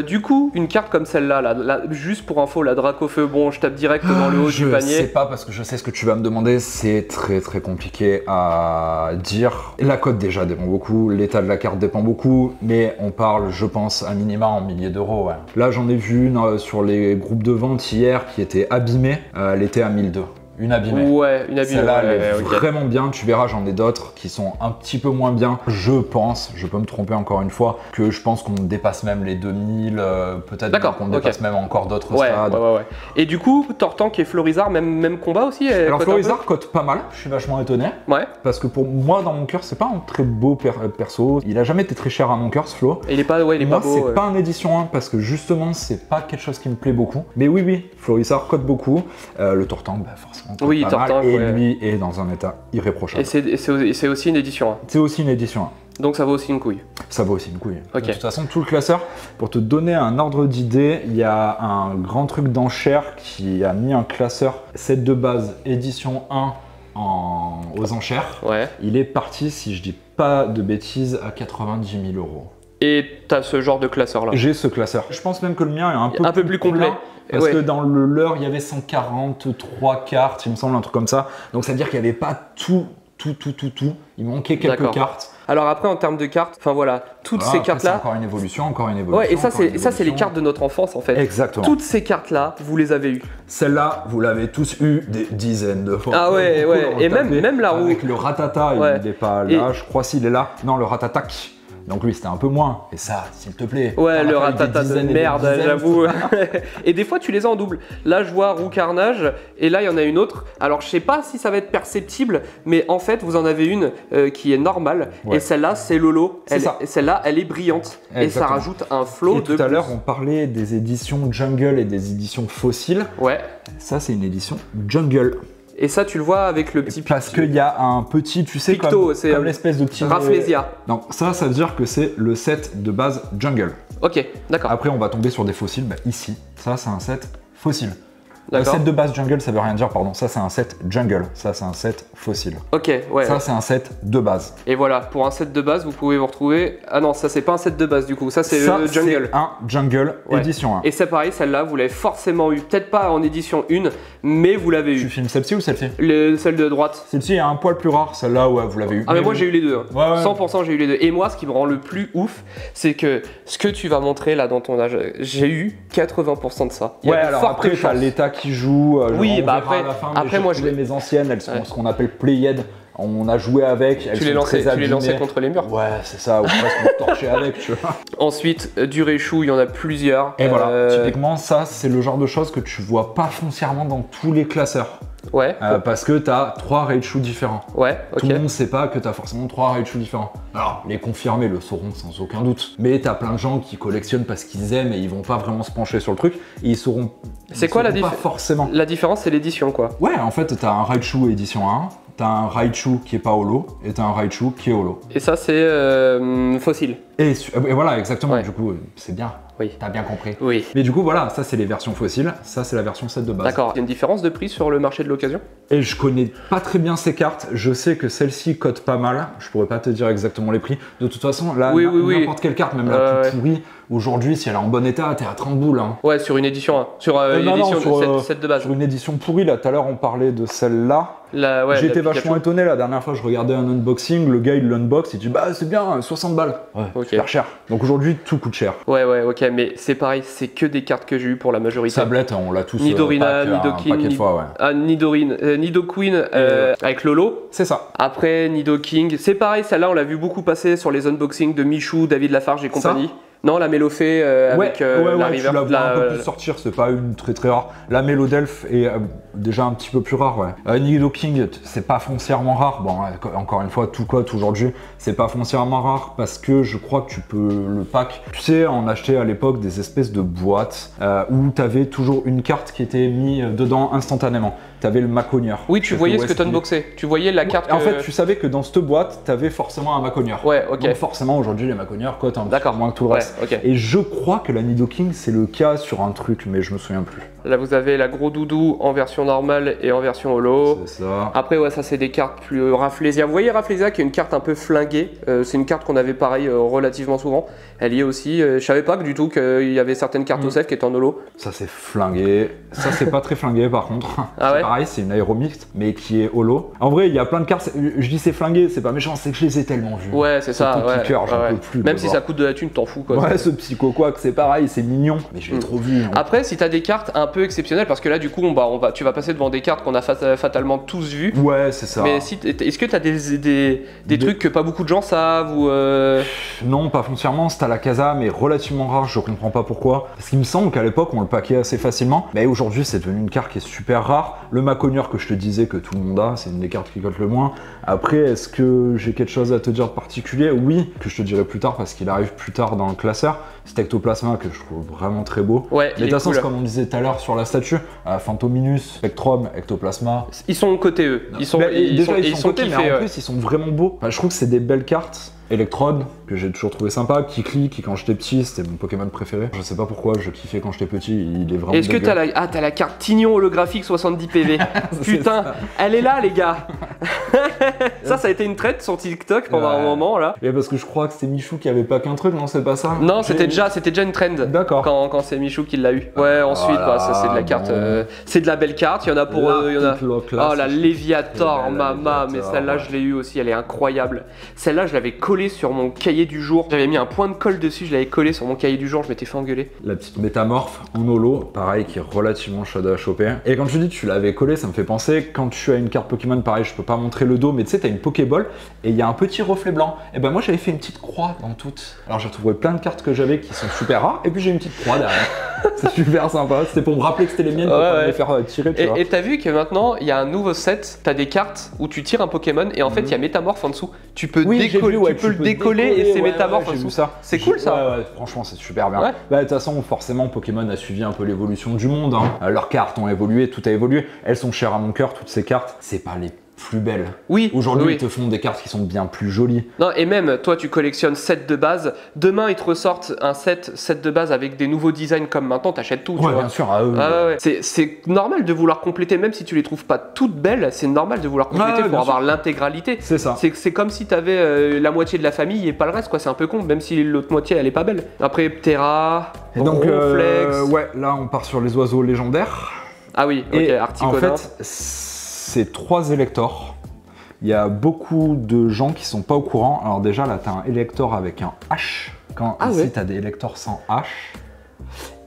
Du coup, une carte comme celle-là, là, juste pour info, la Dracofeu, bon, je tape direct dans le haut du panier. Je sais pas, parce que je sais ce que tu vas me demander, c'est très compliqué à dire. La cote déjà dépend beaucoup, l'état de la carte dépend beaucoup, mais on parle, je pense, à minima en milliers d'euros. Ouais. Là, j'en ai vu sur les groupes de vente hier qui étaient abîmés, elle était à 1002. Une abîmée. Ouais, une abîmée. Celle-là, elle est vraiment bien. Tu verras, j'en ai d'autres qui sont un petit peu moins bien. Je pense, je peux me tromper encore une fois, que je pense qu'on dépasse même les 2000, peut-être qu'on dépasse même encore d'autres stades. Ouais. Et du coup, Tortank et Florizard, même combat aussi? Alors Florizard cote pas mal, je suis vachement étonné. Ouais. Parce que pour moi, dans mon cœur, c'est pas un très beau perso. Il a jamais été très cher à mon cœur, ce Flo. Et il est pas, pas beau. C'est pas un édition 1 parce que justement, c'est pas quelque chose qui me plaît beaucoup. Mais oui, Florizard cote beaucoup. Le Tortank, forcément. Oui, Tortank, et lui est dans un état irréprochable. Et c'est aussi une édition 1. C'est aussi une édition 1. Donc ça vaut aussi une couille. Ça vaut aussi une couille. Okay. De toute façon, tout le classeur, pour te donner un ordre d'idée, il y a un grand truc d'enchères qui a mis un classeur set de base édition 1 aux enchères. Ouais. Il est parti, si je dis pas de bêtises, à 90 000 €. Et t'as ce genre de classeur là? J'ai ce classeur. Je pense même que le mien est un peu plus complet. Parce que dans le leur, il y avait 143 cartes, il me semble, un truc comme ça. Donc ça veut dire qu'il n'y avait pas tout. Il manquait quelques cartes. Alors après, en termes de cartes, enfin voilà, toutes ces cartes-là... Encore une évolution. Ouais, et ça, c'est les cartes de notre enfance, en fait. Exactement. Toutes ces cartes-là, vous les avez eues. Celle-là, vous l'avez tous eu des dizaines de fois. Ah ouais. Et même la roue. Avec le Ratata, il n'est pas là, je crois s'il est là. Non, le Ratatac. Donc lui, c'était un peu moins. Et ça, s'il te plaît. Ouais, le Ratata de merde, j'avoue. Et des fois, tu les as en double. Là, je vois Roue Carnage, et là, il y en a une autre. Alors, je sais pas si ça va être perceptible, mais en fait, vous en avez une qui est normale. Ouais. Et celle-là, c'est Lolo. Celle-là, elle est brillante. Exactement. Et ça rajoute un flow de... Tout à l'heure, on parlait des éditions Jungle et des éditions fossiles. Ouais. Ça, c'est une édition Jungle. Et ça, tu le vois avec le petit... Parce qu'il y a un petit, tu sais, Picto, comme l'espèce de petit... Rafflesia. Non, ça veut dire que c'est le set de base Jungle. Ok, d'accord. Après, on va tomber sur des fossiles. Ici, ça, c'est un set fossile. Le set de base Jungle, ça veut rien dire, pardon. Ça, c'est un set Jungle. Ça, c'est un set fossile. Ok, ouais. Ça, c'est un set de base. Et voilà, pour un set de base, vous pouvez vous retrouver... Ah non, ça, c'est pas un set de base, du coup. Ça, c'est le Jungle. C'est un Jungle édition 1. Et c'est pareil, celle-là, vous l'avez forcément eu. Peut-être pas en édition 1, mais vous l'avez eu. Tu filmes celle-ci ou celle-ci? Celle de droite. Celle-ci est un poil plus rare. Celle-là, ouais, vous l'avez eu. Ah, mais moi, j'ai eu les deux. Hein. Ouais. 100%, j'ai eu les deux. Et moi, ce qui me rend le plus ouf, c'est que ce que tu vas montrer là dans ton âge, j'ai eu 80% de ça. Ouais, alors après, t'as l'état qui joue. Oui, bah après, moi je l'ai mes anciennes, elles sont ce qu'on appelle played. On a joué avec. Tu les lançais contre les murs. Ouais, c'est ça, ou presque on torchait avec, tu vois. Ensuite, du Raichu, il y en a plusieurs. Et voilà, typiquement, ça, c'est le genre de choses que tu vois pas foncièrement dans tous les classeurs. Ouais. Parce que tu as 3 Raichu différents. Ouais, ok. Tout le monde sait pas que tu as forcément 3 Raichu différents. Alors, les confirmés le sauront sans aucun doute. Mais tu as plein de gens qui collectionnent parce qu'ils aiment et ils vont pas vraiment se pencher sur le truc. Et ils sauront. C'est quoi la différence? Forcément. La différence, c'est l'édition, quoi. Ouais, en fait, tu as un Raichu édition 1. T'as un Raichu qui est pas holo et t'as un Raichu qui est holo. Et ça, c'est fossile. Et voilà, exactement. Ouais. Du coup, c'est bien. Oui. T'as bien compris. Oui. Mais du coup, voilà, ça c'est les versions fossiles. Ça c'est la version 7 de base. D'accord. Il y a une différence de prix sur le marché de l'occasion? Et je connais pas très bien ces cartes. Je sais que celle-ci cote pas mal. Je pourrais pas te dire exactement les prix. De toute façon, là, n'importe quelle carte, même la plus pourrie, aujourd'hui, si elle est en bon état, t'es à 30 boules. Hein. Ouais, sur une édition 1. Sur une édition 7 de base. Sur une édition pourrie, là, tout à l'heure, on parlait de celle-là. Ouais, j'étais vachement étonné la dernière fois, je regardais un unboxing, le gars il l'unbox, il dit bah c'est bien, 60 balles. Ouais, okay. Super cher. Donc aujourd'hui tout coûte cher. Ouais, ok, mais c'est pareil, c'est que des cartes que j'ai eu pour la majorité. Sablette, on l'a tous. Nidorina, Nidoking, Nidoqueen avec Lolo. C'est ça. Après Nidoking, c'est pareil, celle-là on l'a vu beaucoup passer sur les unboxings de Michou, David Lafarge et compagnie. Ça. Non, la Mélofée avec la River. Tu la vois un peu plus sortir, c'est pas une très rare. La Mélodelph est déjà un petit peu plus rare, ouais. Nidoking, c'est pas foncièrement rare. Bon, encore une fois, tout cote aujourd'hui, c'est pas foncièrement rare parce que je crois que tu peux le pack. Tu sais, on achetait à l'époque des espèces de boîtes où t'avais toujours une carte qui était mise dedans instantanément. T'avais le Maconieur. Oui, tu voyais ce que t'unboxais. Tu voyais la carte. En fait, tu savais que dans cette boîte, t'avais forcément un Maconieur. Ouais, ok. Donc forcément, aujourd'hui, les Maconieurs cotent un peu moins que tout le reste. Okay. Et je crois que la Nidoking, c'est le cas sur un truc, mais je me souviens plus. Là, vous avez la Gros Doudou en version normale et en version holo. C'est ça. Après, ouais, ça, c'est des cartes plus Rafflesia. Vous voyez Rafflesia qui est une carte un peu flinguée. C'est une carte qu'on avait pareil relativement souvent. Elle y est aussi. Je savais pas que du tout qu'il y avait certaines cartes OCF qui étaient en holo. Ça, c'est flingué. Ça, c'est pas très flingué par contre. Ah ouais. Pareil, c'est une aéromixte, mais qui est holo. En vrai, il y a plein de cartes. Je dis c'est flingué, c'est pas méchant, c'est que je les ai tellement vues. Ouais, c'est ça. Petit cœur, j'en peux plus. Même si ça coûte de la thune, t'en fous quoi. Ouais, ce Psycho Quack, c'est pareil, c'est mignon. Mais je l'ai trop vu. Après, si t'as des cartes un peu exceptionnelles, parce que là, du coup, tu vas passer devant des cartes qu'on a fatalement tous vues. Ouais, c'est ça. Mais est-ce que t'as des trucs que pas beaucoup de gens savent ou Non, pas foncièrement. C'est à la casa, mais relativement rare. Je comprends pas pourquoi. Parce qu'il me semble qu'à l'époque, on le paquait assez facilement. Mais aujourd'hui, c'est devenu une carte qui est super rare. Le Maconieur que je te disais que tout le monde a, c'est une des cartes qui cote le moins. Après, est-ce que j'ai quelque chose à te dire de particulier? Oui, que je te dirai plus tard parce qu'il arrive plus tard dans le classeur. C'est Ectoplasma que je trouve vraiment très beau. Ouais, mais de toute façon, comme on disait tout à l'heure sur la statue, Phantominus, Spectrum, Ectoplasma. Ils sont cotés eux. Ils sont cotés, mais en plus ils sont vraiment beaux. Enfin, je trouve que c'est des belles cartes. Electrode, que j'ai toujours trouvé sympa, Kikli, qui quand j'étais petit, c'était mon Pokémon préféré. Je sais pas pourquoi, je kiffais quand j'étais petit, il est vraiment Est-ce que t'as la carte Tignon holographique 70 PV? Putain, elle est là les gars. Ça a été une traite sur TikTok pendant un moment là. Et parce que je crois que c'était Michou qui avait pas qu'un truc, non c'est pas ça? Non, c'était déjà une trend. D'accord. Quand c'est Michou qui l'a eu. Ouais, ensuite, ça c'est de la carte. C'est de la belle carte, il y en a pour. Oh la Léviator, mama, mais celle-là je l'ai eu aussi, elle est incroyable. Celle-là je l'avais collée sur mon cahier du jour. J'avais mis un point de colle dessus, je l'avais collé sur mon cahier du jour, je m'étais fait engueuler. La petite métamorphe en holo, pareil, qui est relativement chaude à choper. Et quand je dis tu l'avais collé, ça me fait penser, quand tu as une carte Pokémon, pareil, je peux pas montrer le dos, mais tu sais, t'as une Pokéball et il y a un petit reflet blanc. Et ben moi j'avais fait une petite croix dans toutes. Alors j'ai retrouvé plein de cartes que j'avais qui sont super rares, et puis j'ai une petite croix derrière. C'est super sympa, c'était pour me rappeler que c'était les miennes, pour pas les faire tirer, tu vois. Et t'as vu que maintenant, il y a un nouveau set, t'as des cartes où tu tires un Pokémon et en fait il y a Métamorphe en dessous. Tu peux le décoller et c'est Métamorphe en dessous. C'est cool ça. Ouais, franchement c'est super bien. Bah de toute façon, forcément Pokémon a suivi un peu l'évolution du monde. Leurs cartes ont évolué, tout a évolué. Elles sont chères à mon cœur, toutes ces cartes. C'est pas les plus belles. Oui. Aujourd'hui, ils te font des cartes qui sont bien plus jolies. Non, et même, toi, tu collectionnes 7 de base. Demain, ils te ressortent un set de base avec des nouveaux designs comme maintenant, t'achètes tout. Ouais, bien sûr. C'est normal de vouloir compléter, même si tu les trouves pas toutes belles, c'est normal de vouloir compléter pour avoir l'intégralité. C'est ça. C'est comme si t'avais la moitié de la famille et pas le reste, quoi. C'est un peu con, même si l'autre moitié, elle est pas belle. Après, Ptera, et donc, Ronflex. ouais, là, on part sur les oiseaux légendaires. Ah oui, ok, Articuno. En fait, c'est 3 Elector. Il y a beaucoup de gens qui sont pas au courant. Alors déjà, là, tu as un Elector avec un H. Ici, tu as des Electors sans H.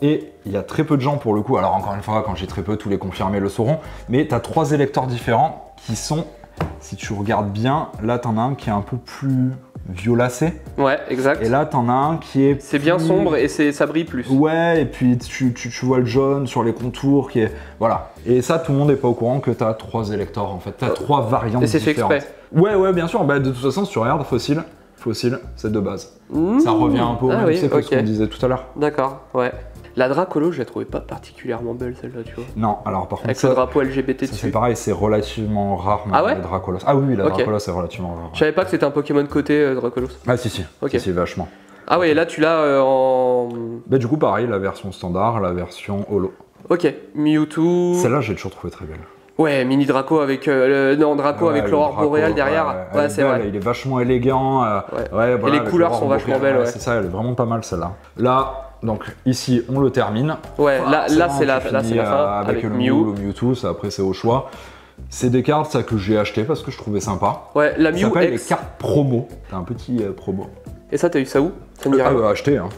Et il y a très peu de gens pour le coup. Alors encore une fois, quand j'ai très peu, tous les confirmés le sauront. Mais tu as 3 Electors différents qui sont si tu regardes bien, là t'en as un qui est un peu plus violacé. Ouais, exact. Et là t'en as un qui est C'est bien sombre et ça brille plus. Ouais, et puis tu vois le jaune sur les contours qui est... Voilà. Et ça, tout le monde n'est pas au courant que t'as 3 électors en fait. T'as 3 variantes différentes. Et c'est fait exprès. Ouais, bien sûr. Bah, de toute façon, si tu regardes Fossil, c'est de base. Ça revient un peu au même que ce qu'on disait tout à l'heure. D'accord, ouais. La Dracolo, je la trouvais pas particulièrement belle celle-là, tu vois. Non, alors par contre. Avec le drapeau LGBT dessus. C'est pareil, c'est relativement rare. Ah ouais, la Dracolos. Ah oui, la Dracolos c'est relativement rare. Je savais pas que c'était un Pokémon côté Dracolos. Ah si. Ok. Si, vachement. Ah ouais, et là tu l'as en. Bah du coup, pareil, la version standard, la version holo. Ok, Mewtwo. Celle-là, j'ai toujours trouvé très belle. Ouais, mini Draco avec Draco avec l'aurore boréale derrière. Ouais, c'est vrai. Il est vachement élégant. Ouais, et les couleurs sont vachement belles. Ouais. C'est ça, elle est vraiment pas mal celle-là. Là, donc ici, on le termine. Ouais, là c'est la fin. Avec le Mewtwo, ça après c'est au choix. C'est des cartes ça que j'ai acheté parce que je trouvais sympa. Ouais, la Mew ça s'appelle les cartes promo. T'as un petit promo. Et ça, t'as eu ça où? Ça me dit rien. Acheté. Hein.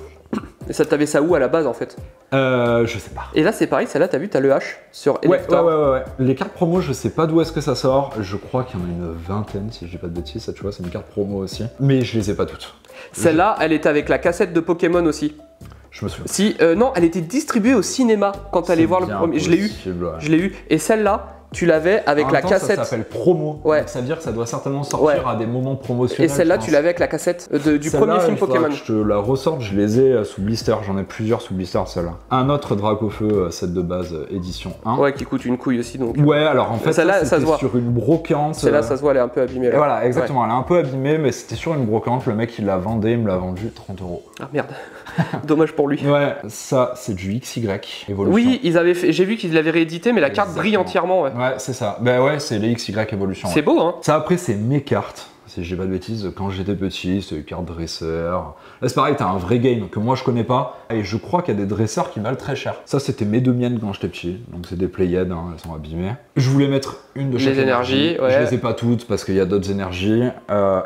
Et ça, t'avais ça où à la base en fait? Je sais pas. Et là, c'est pareil, celle-là, t'as vu, t'as le H sur Elector. Ouais. Les cartes promo, je sais pas d'où est-ce que ça sort. Je crois qu'il y en a une vingtaine, si je dis pas de bêtises. Ça, tu vois, c'est une carte promo aussi. Mais je les ai pas toutes. Celle-là, elle était avec la cassette de Pokémon aussi. Je me souviens. Si, non, elle était distribuée au cinéma quand t'allais voir le premier. Je l'ai eu. Je l'ai eu. Et celle-là, tu l'avais avec la cassette. Ça s'appelle promo. Ouais. Donc ça veut dire que ça doit certainement sortir à des moments promotionnels. Et celle-là, tu l'avais avec la cassette du premier film Pokémon. Je te la ressorte, je les ai sous blister. J'en ai plusieurs sous blister, celle-là. Un autre Dracofeu, set de base, édition 1. Ouais, qui coûte une couille aussi. Donc. Ouais, alors en fait, celle-là, ça se voit. sur une brocante. Celle-là, ça se voit, elle est un peu abîmée. Là. Voilà, exactement. Elle est un peu abîmée, mais c'était sur une brocante. Le mec, il l'a vendé, il me l'a vendu 30 €. Ah merde. Dommage pour lui. Ouais, ça, c'est du XY Evolution. Oui, ils avaient fait. J'ai vu qu'ils l'avaient réédité, mais la carte brille entièrement. Ouais, c'est ça. Ben ouais, c'est les XY Evolution. C'est beau, hein. Ça, après, c'est mes cartes. Si j'ai pas de bêtises, quand j'étais petit, c'est une carte dresseur. Là, c'est pareil, t'as un vrai game que moi je connais pas. Et je crois qu'il y a des dresseurs qui valent très cher. Ça, c'était mes 2 miennes quand j'étais petit. Donc, c'est des Playhead, hein, elles sont abîmées. Je voulais mettre une de chaque énergie. Ouais. Je les ai pas toutes parce qu'il y a d'autres énergies.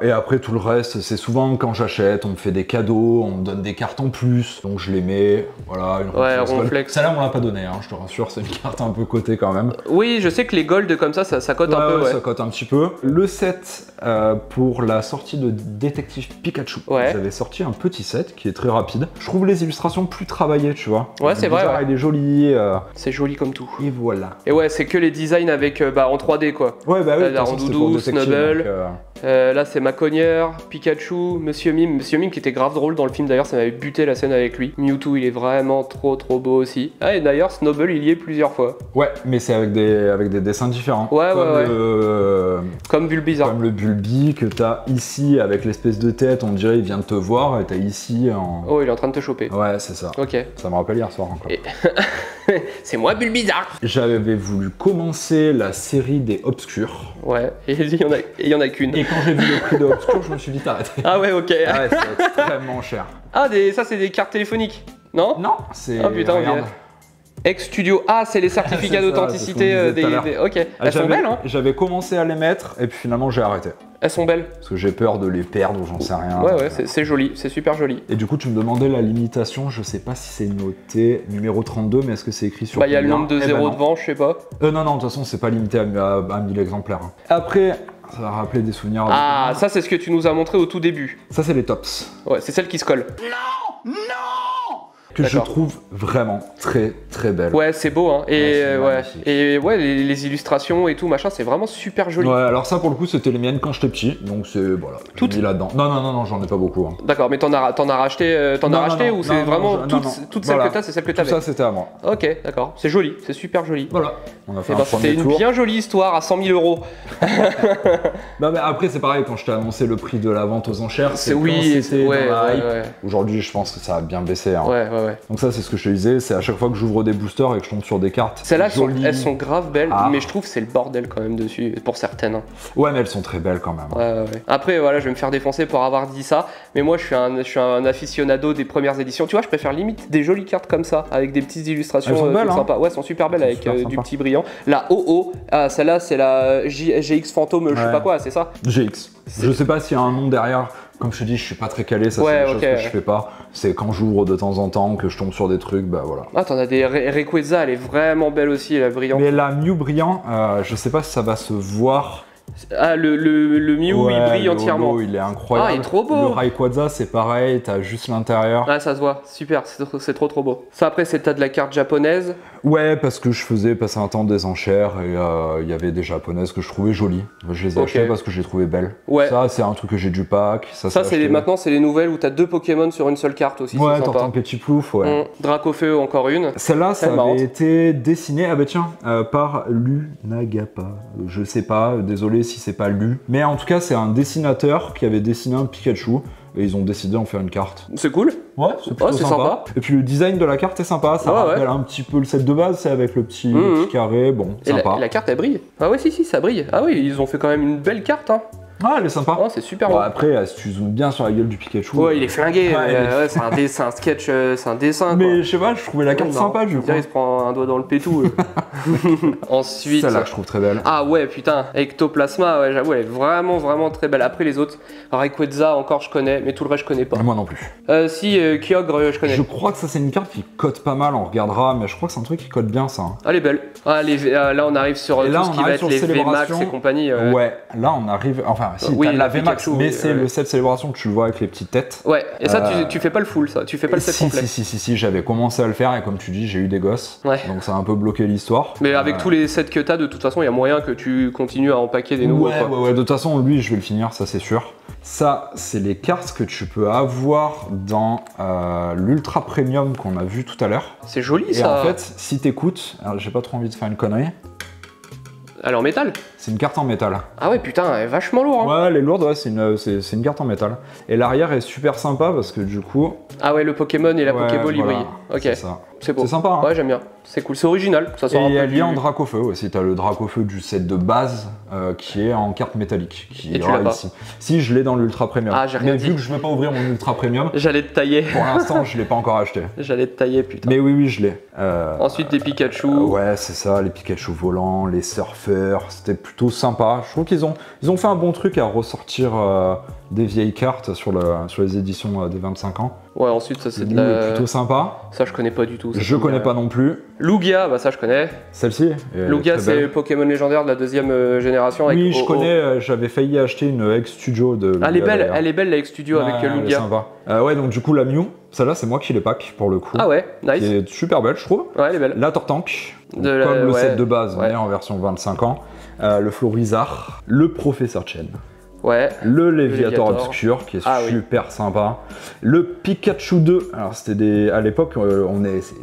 Et après, tout le reste, c'est souvent quand j'achète, on me fait des cadeaux, on me donne des cartes en plus. Donc, je les mets. Voilà, une Ronflex. Celle-là, on l'a pas donnée, hein, je te rassure, c'est une carte un peu cotée quand même. Oui, je sais que les gold comme ça cote un peu. Ouais. Ça cote un petit peu. Le set pour la sortie de Détective Pikachu. Ouais. Vous avez sorti un petit set qui est très rapide. Je trouve les illustrations plus travaillées, tu vois. Ouais, c'est vrai. Il est joli. C'est joli comme tout. Et voilà. Et ouais, c'est que les designs avec en 3D quoi. Ouais, bah oui. Là, Rondoudou, Snubble. Là, c'est Macogneur, Pikachu, Monsieur Mime qui était grave drôle dans le film d'ailleurs, ça m'avait buté la scène avec lui. Mewtwo, il est vraiment trop beau aussi. Ah, et d'ailleurs, Snubble, il y est plusieurs fois. Ouais, mais c'est avec des dessins différents. Ouais, comme Bulbizarre. Comme le Bulbi que t'as ici avec l'espèce de tête, on dirait il vient de te voir, et t'as ici en. Oh, il est en train de te choper. Ouais, c'est ça. Ok. Ça me rappelle hier soir encore. C'est moi Bulbizarre. J'avais voulu commencer la série des Obscurs. Ouais, et il y en a qu'une. Et quand j'ai vu le prix de Obscurs, je me suis dit t'arrêtes. Ah ouais, ok. Ah ouais, c'est extrêmement cher. Ah, ça c'est des cartes téléphoniques, non? Non, c'est. Ah putain, regarde. Ex-Studio. Ah, c'est les certificats d'authenticité des. Ok, elles sont belles, hein? J'avais commencé à les mettre et puis finalement j'ai arrêté. Elles sont belles. Parce que j'ai peur de les perdre ou j'en sais rien. Ouais, c'est joli, c'est super joli. Et du coup, tu me demandais la limitation, je sais pas si c'est noté numéro 32, mais est-ce que c'est écrit sur. Bah, il y a le nombre de zéros devant, je sais pas. Non, de toute façon, c'est pas limité à 1000 exemplaires. Après. Ça va rappeler des souvenirs. Ah, ça c'est ce que tu nous as montré au tout début. Ça c'est les tops. Ouais, c'est celle qui se colle. Non, que je trouve vraiment très belle. Ouais, c'est beau, hein. Et les illustrations et tout, machin, c'est vraiment super joli. Ouais, alors ça pour le coup, c'était les miennes quand j'étais petit, donc c'est voilà. Toutes là-dedans. Non, j'en ai pas beaucoup. Hein. D'accord, mais t'en as racheté, ou c'est vraiment toutes celles que t'as, c'est celles que t'avais. Tout ça, c'était à moi. Ok, d'accord, c'est joli, c'est super joli. Voilà. On a fait c'était une bien jolie histoire à 100 000 €. Bah, mais après, c'est pareil, quand je t'ai annoncé le prix de la vente aux enchères, c'était dans la hype. Aujourd'hui, je pense que ça a bien baissé. Hein. Ouais. Donc ça, c'est ce que je te disais, c'est à chaque fois que j'ouvre des boosters et que je tombe sur des cartes. Celles-là, elles sont grave belles, mais je trouve que c'est le bordel quand même dessus, pour certaines. Hein. Ouais, mais elles sont très belles quand même. Ouais. Après, voilà, je vais me faire défoncer pour avoir dit ça, mais moi, je suis un aficionado des premières éditions. Tu vois, je préfère limite des jolies cartes comme ça, avec des petites illustrations sympas. Ouais, elles sont super belles avec du petit brillant. La OO, celle-là, c'est la GX Fantôme, je sais pas quoi, c'est ça? GX. Je sais pas s'il y a un nom derrière. Comme je te dis, je suis pas très calé, ça c'est des choses que je fais pas. C'est quand j'ouvre de temps en temps que je tombe sur des trucs, bah voilà. Ah, t'en as des Rayquaza, elle est vraiment belle aussi, elle est brillante. Mais la Mew brillant, je sais pas si ça va se voir Ah, le Mew, ouais, il brille entièrement. Logo, il est incroyable. Ah, il est trop beau. Le Rayquaza, c'est pareil, t'as juste l'intérieur. Ah, ça se voit, super, c'est trop beau. Ça, après, c'est t'as de la carte japonaise. Ouais, parce que je faisais passer un temps des enchères et il y avait des japonaises que je trouvais jolies. Je les ai achetées parce que je les trouvais belles. Ouais. Ça, c'est un truc que j'ai du pack. Ça maintenant, c'est les nouvelles où t'as 2 Pokémon sur une seule carte aussi. Ouais, Tortank et Plouf, ouais. Dracofeu, encore une. Celle-là, ça avait été dessiné, ah bah tiens, par Lu Nagapa. Je sais pas, désolé si c'est pas Lu. Mais en tout cas, c'est un dessinateur qui avait dessiné un Pikachu. Et ils ont décidé d'en faire une carte. C'est cool. Ouais, c'est plutôt sympa. Et puis le design de la carte est sympa, ça rappelle un petit peu le set de base, c'est avec le petit carré, bon, sympa. Et la carte elle brille. Ah ouais, si, ça brille. Ah oui, ils ont fait quand même une belle carte, hein. Ah, elle est sympa. Oh, c'est super beau. Après, si tu zoomes bien sur la gueule du Pikachu. Ouais, il est flingué. C'est un sketch, c'est un dessin. Mais je sais pas, je trouvais la carte sympa, du coup. Il se prend un doigt dans le pétou. Ensuite. Celle-là, je trouve très belle. Ah ouais, putain, Ectoplasma, ouais, j'avoue, elle est vraiment très belle. Après, les autres, Rayquaza, encore, je connais, mais tout le reste, je connais pas. Moi non plus. Si, Kyogre, je connais. Je crois que ça, c'est une carte qui code pas mal, on regardera, mais je crois que c'est un truc qui code bien, ça. Ah, elle est belle. Ah, là, on arrive sur tout ce qui va être les VMAX et compagnie. Ouais, là, on arrive. Enfin, si, oui, la VMAX, mais c'est le set célébration que tu le vois avec les petites têtes. Ouais, et ça, tu fais pas le full, ça. Tu fais pas le set complet. Si, j'avais commencé à le faire, et comme tu dis, j'ai eu des gosses. Ouais. Donc, ça a un peu bloqué l'histoire. Mais avec tous les sets que t'as, de toute façon, il y a moyen que tu continues à empaquer des nouveaux. Ouais, de toute façon, lui, je vais le finir, ça, c'est sûr. Ça, c'est les cartes que tu peux avoir dans l'Ultra Premium qu'on a vu tout à l'heure. C'est joli, ça. Et en fait, si t'écoutes, alors j'ai pas trop envie de faire une connerie. Elle est en métal? C'est une carte en métal. Ah ouais, putain, elle est vachement lourde. Hein. Ouais, elle est lourde, ouais, c'est une carte en métal. Et l'arrière est super sympa parce que du coup... Ah ouais, le Pokémon et la Pokéball, ils brillent. Ok, c'est ça. C'est beau. C'est sympa, hein. Ouais, j'aime bien. C'est cool, c'est original. Ça sort et un peu elle est en Dracofeu aussi. T'as le Dracofeu du set de base qui est en carte métallique. Et tu l'as pas ici. Si, je l'ai dans l'Ultra Premium. Ah, j'ai rien dit. Vu que je vais pas ouvrir mon Ultra Premium, j'allais te tailler. Pour l'instant, je l'ai pas encore acheté. J'allais te tailler, putain. Mais oui, je l'ai. Ensuite, des Pikachu. Ouais, c'est ça, les Pikachu volants, les surfeurs. C'était plutôt sympa. Je trouve qu'ils ont fait un bon truc à ressortir des vieilles cartes sur les éditions des 25 ans. Ouais, ensuite, ça c'est de la... plutôt sympa. Ça, je connais pas du tout. Je connais pas non plus. Lugia, bah ça je connais. Celle-ci. Lugia, c'est le Pokémon légendaire de la 2e génération. Oui, je connais, j'avais failli acheter une X-Studio de Lugia. Elle est belle la X-Studio avec Lugia. Elle est sympa. Ouais, donc du coup, la Mew, celle-là, c'est moi qui l'ai pack pour le coup. Ah ouais, nice. Qui est super belle, je trouve. Ouais, elle est belle. La Tortank, comme le set de base, mais en version 25 ans. Le Florizard, le Professeur Chen. Ouais. Le Léviator Obscur qui est super sympa. Le Pikachu 2. Alors c'était à l'époque,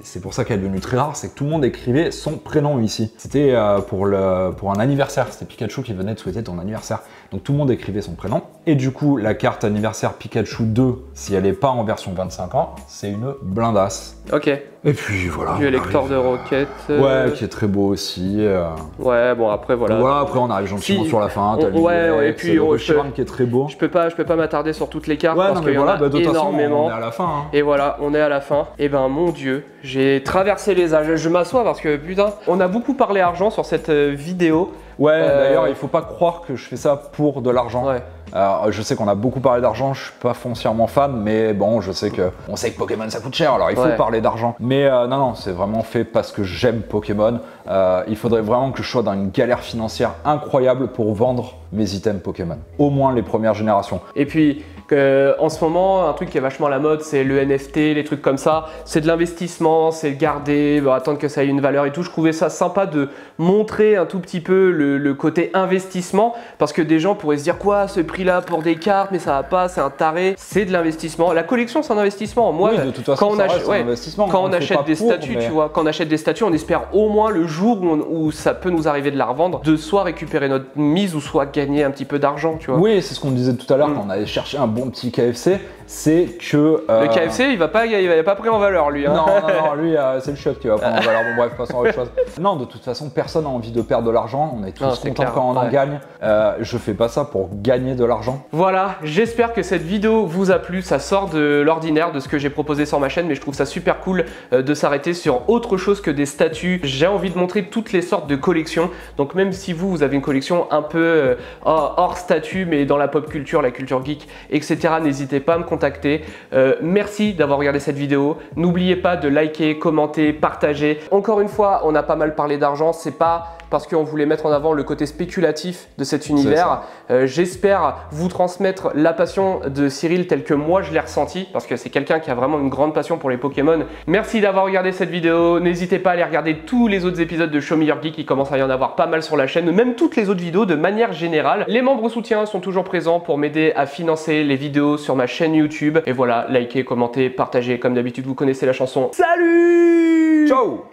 c'est pour ça qu'elle est devenue très rare, c'est que tout le monde écrivait son prénom ici. C'était pour un anniversaire. C'était Pikachu qui venait de souhaiter ton anniversaire. Donc tout le monde écrivait son prénom. Et du coup, la carte anniversaire Pikachu 2, si elle n'est pas en version 25 ans, c'est une blindasse. Ok. Et puis voilà. Du lecteur de roquettes. Ouais, qui est très beau aussi. Ouais, bon après voilà. Voilà, après on arrive gentiment sur la fin. Ouais, et puis qui est très beau. Je peux pas m'attarder sur toutes les cartes parce qu'il y en a énormément. énormément. On est à la fin. Hein. Et voilà, on est à la fin. Et ben mon dieu, j'ai traversé les âges. Je m'assois parce que putain, on a beaucoup parlé argent sur cette vidéo. Ouais, d'ailleurs, il faut pas croire que je fais ça pour de l'argent. Ouais. Alors, je sais qu'on a beaucoup parlé d'argent, je suis pas foncièrement fan, mais bon, on sait que Pokémon ça coûte cher, alors il faut parler d'argent. Mais non, c'est vraiment fait parce que j'aime Pokémon. Il faudrait vraiment que je sois dans une galère financière incroyable pour vendre mes items Pokémon. Au moins les premières générations. Et puis, en ce moment, un truc qui est vachement à la mode, c'est le NFT, les trucs comme ça. C'est de l'investissement, c'est garder, attendre que ça ait une valeur et tout. Je trouvais ça sympa de montrer un tout petit peu le côté investissement, parce que des gens pourraient se dire quoi, ce prix-là pour des cartes, mais ça va pas, c'est un taré. C'est de l'investissement. La collection, c'est un investissement. Moi, oui, de toute façon, quand on achète des statues, tu vois, quand on achète des statues, on espère au moins le jour où ça peut nous arriver de la revendre, de soit récupérer notre mise ou soit gagner un petit peu d'argent, tu vois. Oui, c'est ce qu'on disait tout à l'heure quand on allait chercher un bon petit KFC, c'est que... Le KFC, il va pas pris en valeur, lui. Hein. Non, lui, c'est le chef qui va prendre en valeur. Bon, bref, passons à autre chose. Non, de toute façon, personne n'a envie de perdre de l'argent. On est tous contents quand on en gagne. Je fais pas ça pour gagner de l'argent. Voilà, j'espère que cette vidéo vous a plu. Ça sort de l'ordinaire de ce que j'ai proposé sur ma chaîne, mais je trouve ça super cool de s'arrêter sur autre chose que des statues. J'ai envie de montrer toutes les sortes de collections. Donc même si vous avez une collection un peu hors statut, mais dans la pop culture, la culture geek, etc., etc. N'hésitez pas à me contacter. Merci d'avoir regardé cette vidéo. N'oubliez pas de liker, commenter, partager. Encore une fois, on a pas mal parlé d'argent. C'est pas parce qu'on voulait mettre en avant le côté spéculatif de cet univers. J'espère vous transmettre la passion de Cyril telle que moi je l'ai ressenti, parce que c'est quelqu'un qui a vraiment une grande passion pour les Pokémon. Merci d'avoir regardé cette vidéo. N'hésitez pas à aller regarder tous les autres épisodes de Show Me Your Geek. Il commence à y en avoir pas mal sur la chaîne, même toutes les autres vidéos de manière générale. Les membres soutiens sont toujours présents pour m'aider à financer les vidéos sur ma chaîne YouTube. Et voilà, likez, commentez, partagez. Comme d'habitude, vous connaissez la chanson. Salut! Ciao!